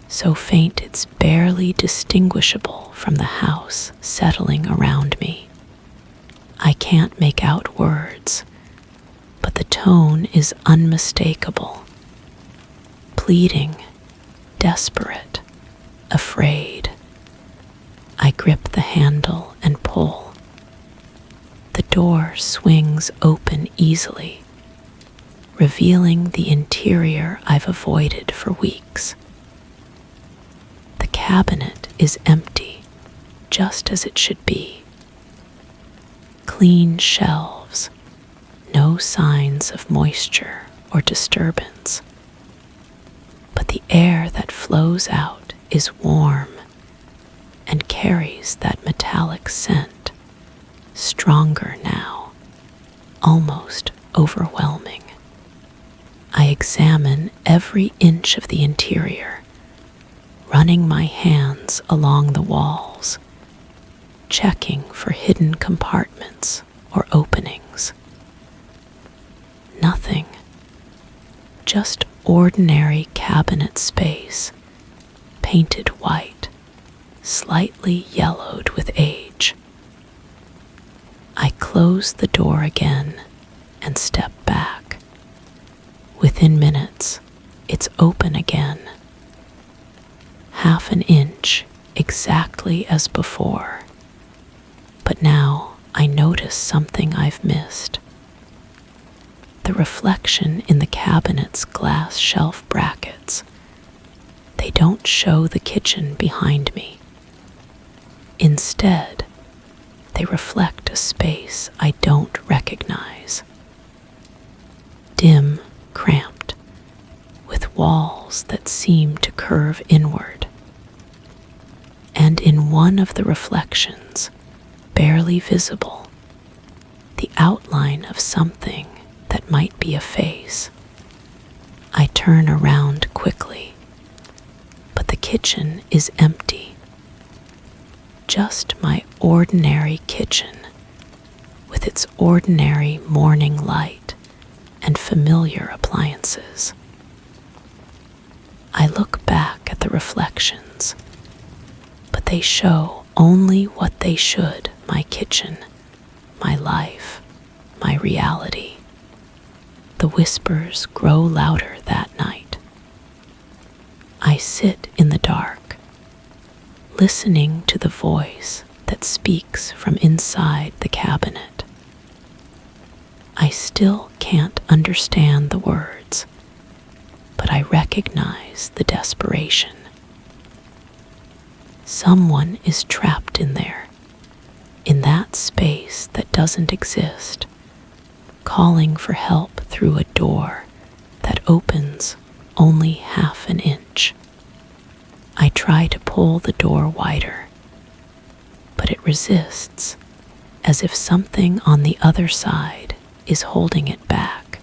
A: so faint it's barely distinguishable from the house settling around me. I can't make out words, but the tone is unmistakable. Pleading, desperate, afraid. I grip the handle and pull. The door swings open easily, revealing the interior I've avoided for weeks. The cabinet is empty, just as it should be. Clean shelves, no signs of moisture or disturbance. But the air that flows out is warm and carries that metallic scent, stronger now, almost overwhelming. I examine every inch of the interior, running my hands along the walls, checking for hidden compartments or openings. Nothing, just ordinary cabinet space, painted white, slightly yellowed with age. I close the door again and step back. Within minutes, it's open again. Half an inch, exactly as before. But now I notice something I've missed. The reflection in the cabinet's glass shelf brackets. They don't show the kitchen behind me. Instead, they reflect a space I don't recognize. Dim, cramped, with walls that seem to curve inward. And in one of the reflections, barely visible, the outline of something that might be a face. I turn around quickly, but the kitchen is empty. Just my ordinary kitchen, with its ordinary morning light and familiar appliances. I look back at the reflections, but they show only what they should: my kitchen, my life, my reality. The whispers grow louder that night. I sit in the dark, listening to the voice that speaks from inside the cabinet. I still can't understand the words, but I recognize the desperation. Someone is trapped in there, in that space that doesn't exist, calling for help through a door that opens only half an inch. I try to pull the door wider, but it resists, as if something on the other side is holding it back.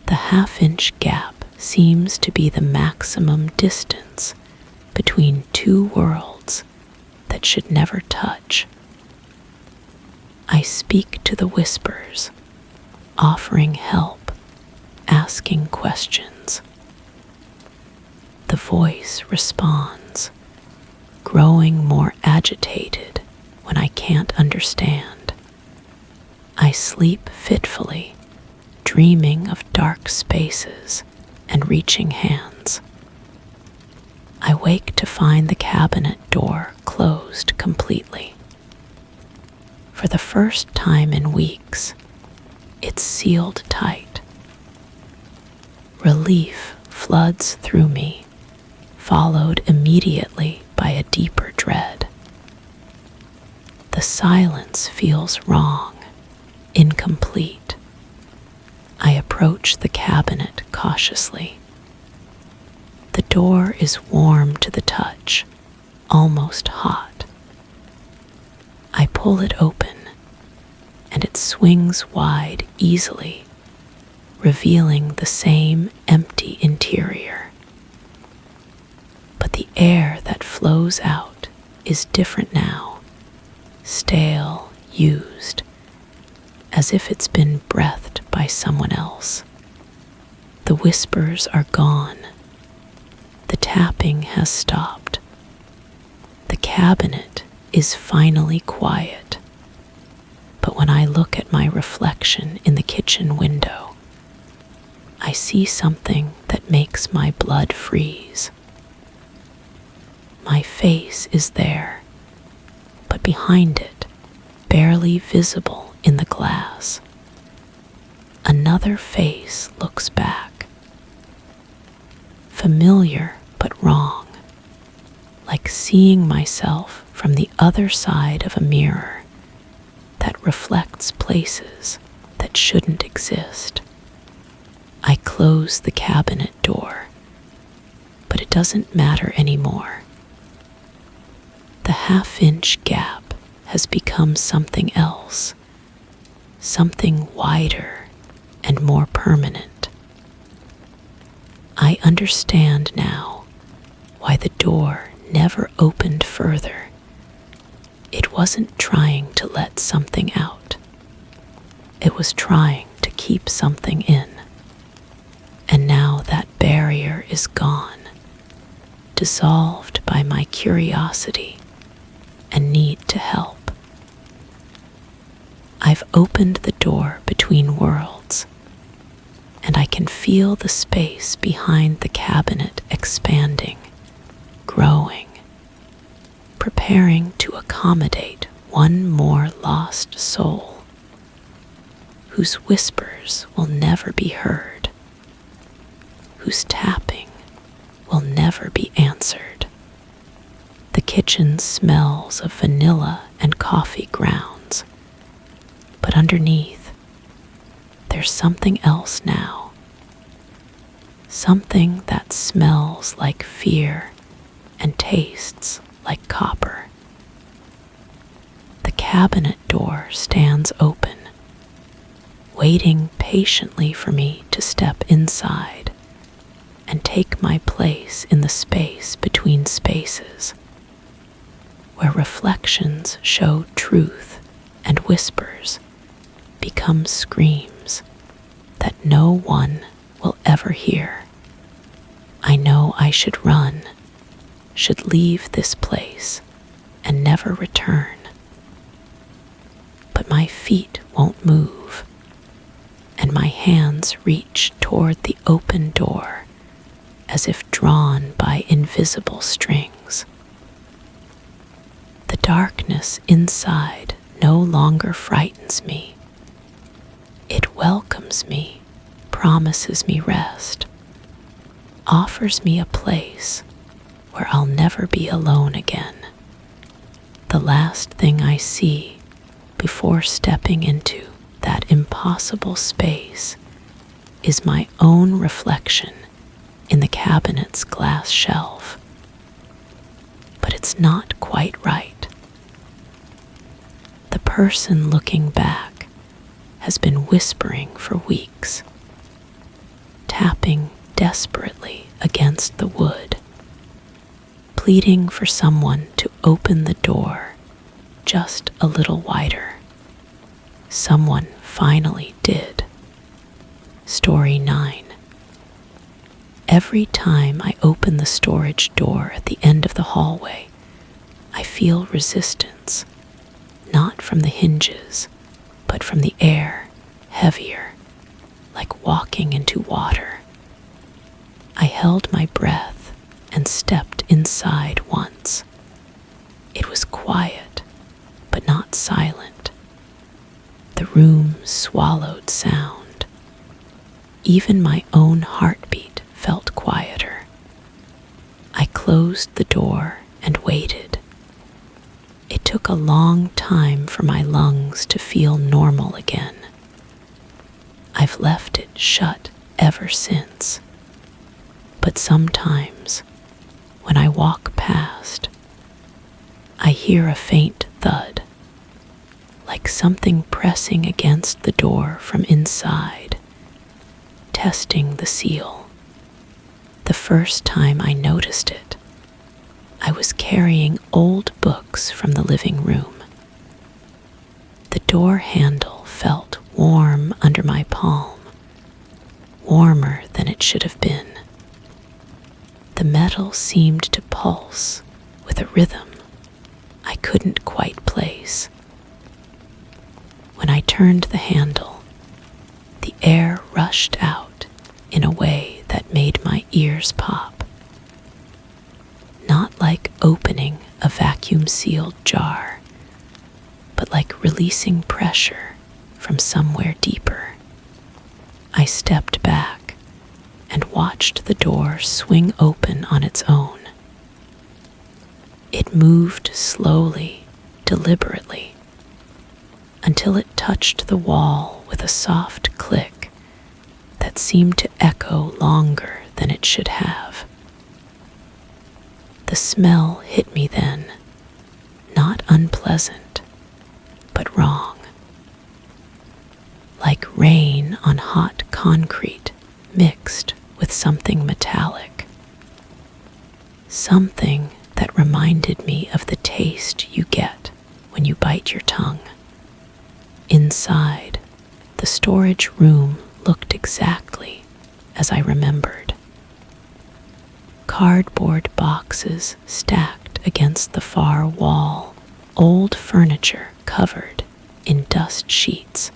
A: The half-inch gap seems to be the maximum distance between two worlds that should never touch. I speak to the whispers, offering help, asking questions. The voice responds, growing more agitated when I can't understand. I sleep fitfully, dreaming of dark spaces and reaching hands. I wake to find the cabinet door closed completely. For the first time in weeks, it's sealed tight. Relief floods through me, followed immediately by a deeper dread. The silence feels wrong, incomplete. I approach approach the cabinet cautiously. The door is warm to the touch, almost hot. I pull it open, and it swings wide easily, revealing the same empty interior. But the air that flows out is different now, stale, used, as if it's been breathed by someone else. The whispers are gone. The tapping has stopped. The cabinet is finally quiet. But when I look at my reflection in the kitchen window, I see something that makes my blood freeze. My face is there, but behind it, barely visible in the glass, another face looks back. Familiar but wrong, like seeing myself from the other side of a mirror that reflects places that shouldn't exist. I close the cabinet door, but it doesn't matter anymore. The half-inch gap has become something else, something wider and more permanent. I understand now why the door never opened further. It wasn't trying to let something out. It was trying to keep something in. And now that barrier is gone, dissolved by my curiosity and need to help. I've opened the door between worlds, and I can feel the space behind the cabinet expanding, growing, preparing to accommodate one more lost soul, whose whispers will never be heard, whose tapping will never be answered. The kitchen smells of vanilla and coffee grounds, but underneath, there's something else now. Something that smells like fear and tastes like copper. The cabinet door stands open, waiting patiently for me to step inside and take my place in the space between spaces, where reflections show truth and whispers become screams that no one will ever hear. I know I should run, should leave this place and never return. But my feet won't move, and my hands reach toward the open door as if drawn by invisible strings. The darkness inside no longer frightens me. It welcomes me, promises me rest, offers me a place where I'll never be alone again. The last thing I see before stepping into that impossible space is my own reflection in the cabinet's glass shelf. But it's not quite right. The person looking back has been whispering for weeks, tapping desperately against the wood, pleading for someone to open the door just a little wider. Someone finally did. Story 9. Every time I open the storage door at the end of the hallway, I feel resistance, not from the hinges, but from the air, heavier, like walking into water. I held my breath and stepped inside once. It was quiet, but not silent. The room swallowed sound. Even my own heartbeat felt quieter. I closed the door and waited. It took a long time for my lungs to feel normal again. I've I've left it shut ever since. But sometimes, when I walk past, I hear a faint thud, like something pressing against the door from inside, testing the seal. The first time I noticed it, I was carrying old books from the living room. The door handle felt warm under my palm, warmer than it should have been. The metal seemed to pulse with a rhythm I couldn't quite place. When I turned the handle, the air rushed out in a way that made my ears pop. Not like opening a vacuum-sealed jar, but like releasing pressure from somewhere deeper. I stepped back and watched the door swing open on its own. It moved slowly, deliberately, until it touched the wall with a soft click that seemed to echo longer than it should have. The smell hit me then, not unpleasant, but wrong. Like rain on hot concrete mixed with something metallic. Something that reminded me of the taste you get when you bite your tongue. Inside, the storage room looked exactly as I remembered. Cardboard boxes stacked against the far wall, old furniture covered in dust sheets.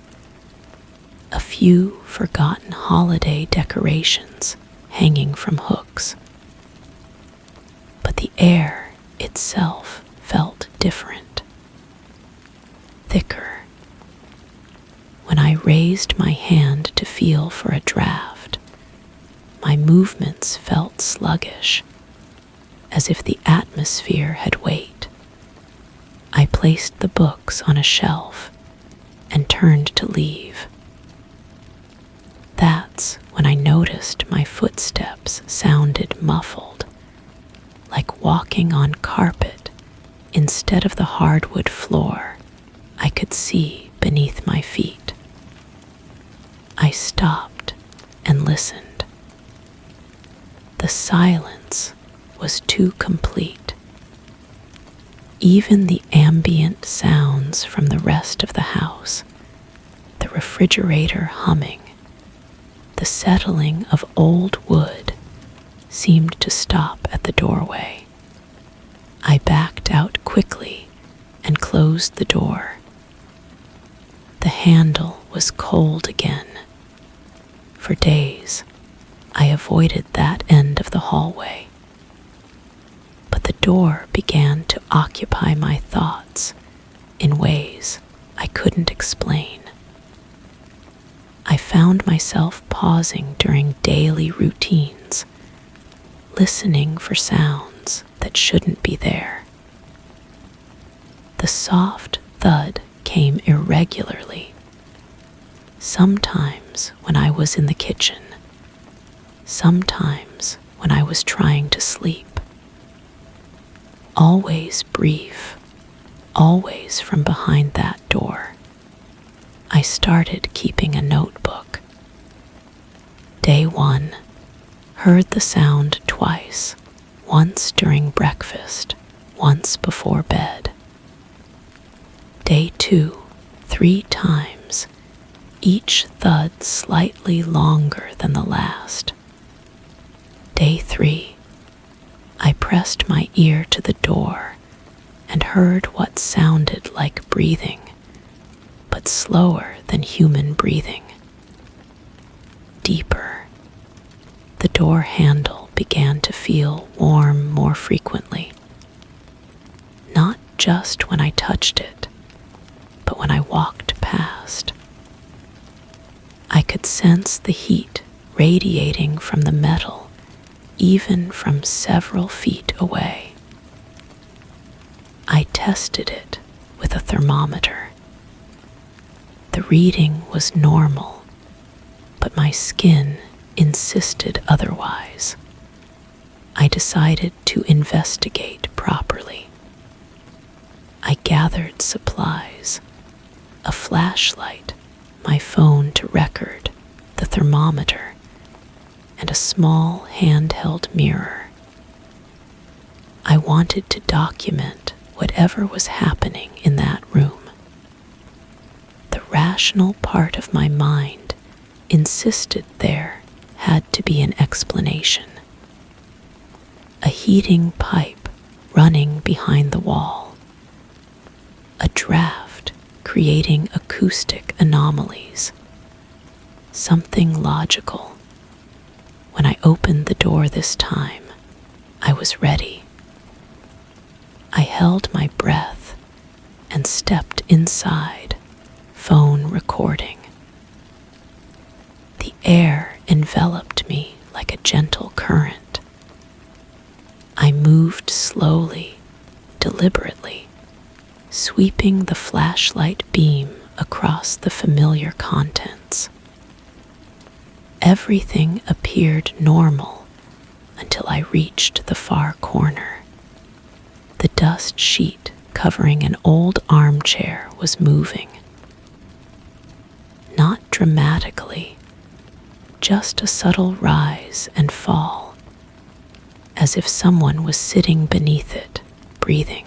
A: A few forgotten holiday decorations hanging from hooks. But the air itself felt different, thicker. When I raised my hand to feel for a draft, my movements felt sluggish, as if the atmosphere had weight. I placed the books on a shelf and turned to leave. That's when I noticed my footsteps sounded muffled, like walking on carpet instead of the hardwood floor I could see beneath my feet. I stopped and listened. The silence was too complete. Even the ambient sounds from the rest of the house, the refrigerator humming, the settling of old wood, seemed to stop at the doorway. I backed out quickly and closed the door. The handle was cold again. For days, I avoided that end of the hallway. But the door began to occupy my thoughts in ways I couldn't explain. I found myself pausing during daily routines, listening for sounds that shouldn't be there. The soft thud came irregularly, sometimes when I was in the kitchen, sometimes when I was trying to sleep. Always brief, always from behind that door. I started keeping a notebook. Day 1, heard the sound twice, once during breakfast, once before bed. Day 2, 3 times, each thud slightly longer than the last. Day 3, I pressed my ear to the door and heard what sounded like breathing, but slower than human breathing. Deeper. The door handle began to feel warm more frequently. Not just when I touched it, but when I walked past. I could sense the heat radiating from the metal, even from several feet away. I tested it with a thermometer. The reading was normal, but my skin insisted otherwise. I decided to investigate properly. I gathered supplies, a flashlight, my phone to record, the thermometer, and a small handheld mirror. I wanted to document whatever was happening in that room. The rational part of my mind insisted there had to be an explanation. A heating pipe running behind the wall. A draft creating acoustic anomalies. Something logical. When I opened the door this time, I was ready. I held my breath and stepped inside, phone recording. The air enveloped me like a gentle current. I moved slowly, deliberately, sweeping the flashlight beam across the familiar contents. Everything appeared normal until I reached the far corner. The dust sheet covering an old armchair was moving. Not dramatically, just a subtle rise and fall, as if someone was sitting beneath it, breathing.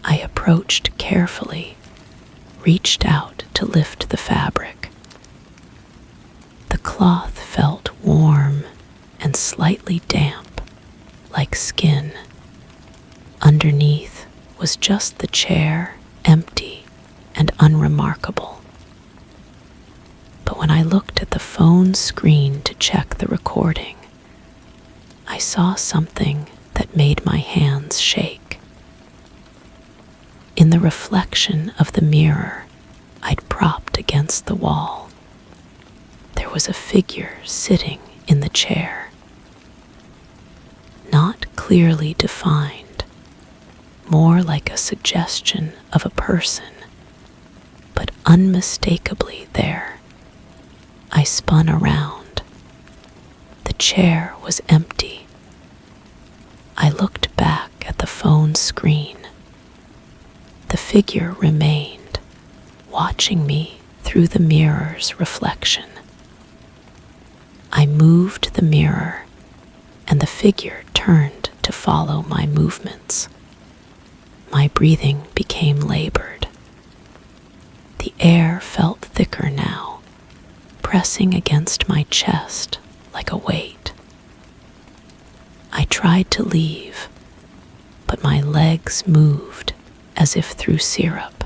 A: I approached carefully, reached out to lift the fabric. The cloth felt warm and slightly damp, like skin. Underneath was just the chair, empty and unremarkable. But when I looked at the phone screen to check the recording, I saw something that made my hands shake. In the reflection of the mirror I'd propped against the wall, there was a figure sitting in the chair. Not clearly defined, more like a suggestion of a person, but unmistakably there. I spun around. The chair was empty. I looked back at the phone screen. The figure remained, watching me through the mirror's reflection. I moved the mirror, and the figure turned to follow my movements. My breathing became labored. The air felt thicker now, pressing against my chest like a weight. I tried to leave, but my legs moved as if through syrup.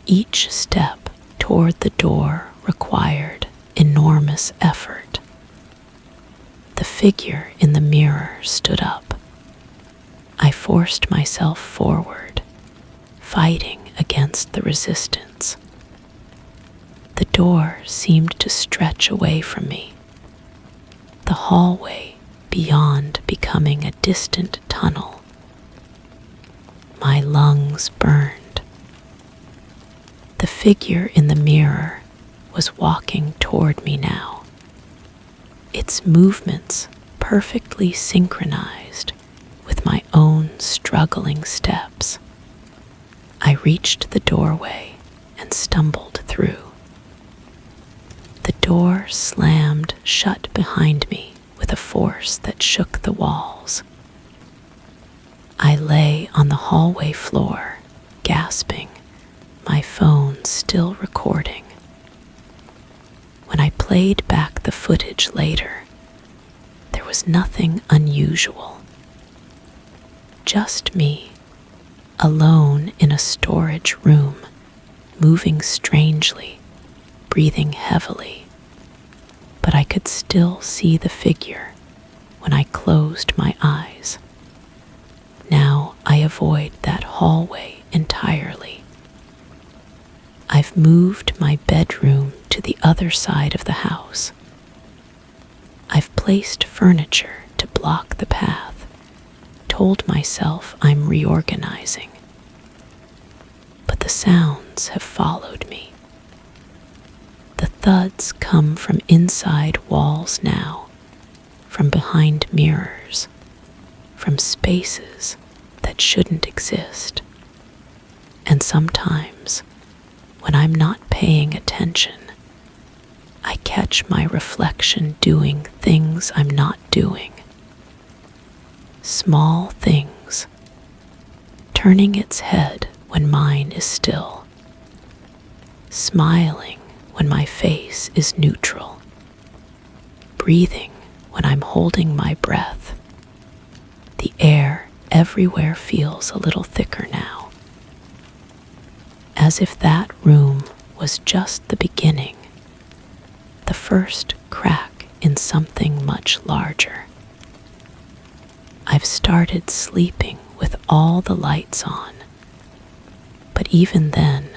A: Each step toward the door required enormous effort. The figure in the mirror stood up. I forced myself forward, fighting against the resistance. The door seemed to stretch away from me, the hallway beyond becoming a distant tunnel. My lungs burned. The figure in the mirror was walking toward me now, its movements perfectly synchronized with my own struggling steps. I reached the doorway and stumbled through. The door slammed shut behind me with a force that shook the walls. I lay on the hallway floor, gasping, my phone still recording. When I played back the footage later, there was nothing unusual. Just me, alone in a storage room, moving strangely, breathing heavily. But I could still see the figure when I closed my eyes. Now I avoid that hallway entirely. I've moved my bedroom to the other side of the house. I've placed furniture to block the path, told myself I'm reorganizing. But the sounds have followed me. The thuds come from inside walls now, from behind mirrors, from spaces that shouldn't exist. And sometimes, when I'm not paying attention, I catch my reflection doing things I'm not doing. Small things, turning its head when mine is still, smiling when my face is neutral, breathing when I'm holding my breath. The air everywhere feels a little thicker now, as if that room was just the beginning, the first crack in something much larger. I've started sleeping with all the lights on, but even then,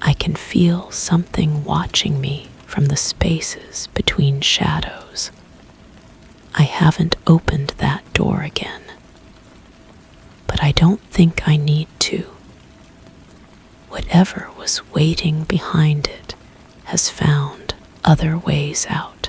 A: I can feel something watching me from the spaces between shadows. I haven't opened that door again, but I don't think I need to. Whatever was waiting behind it has found other ways out.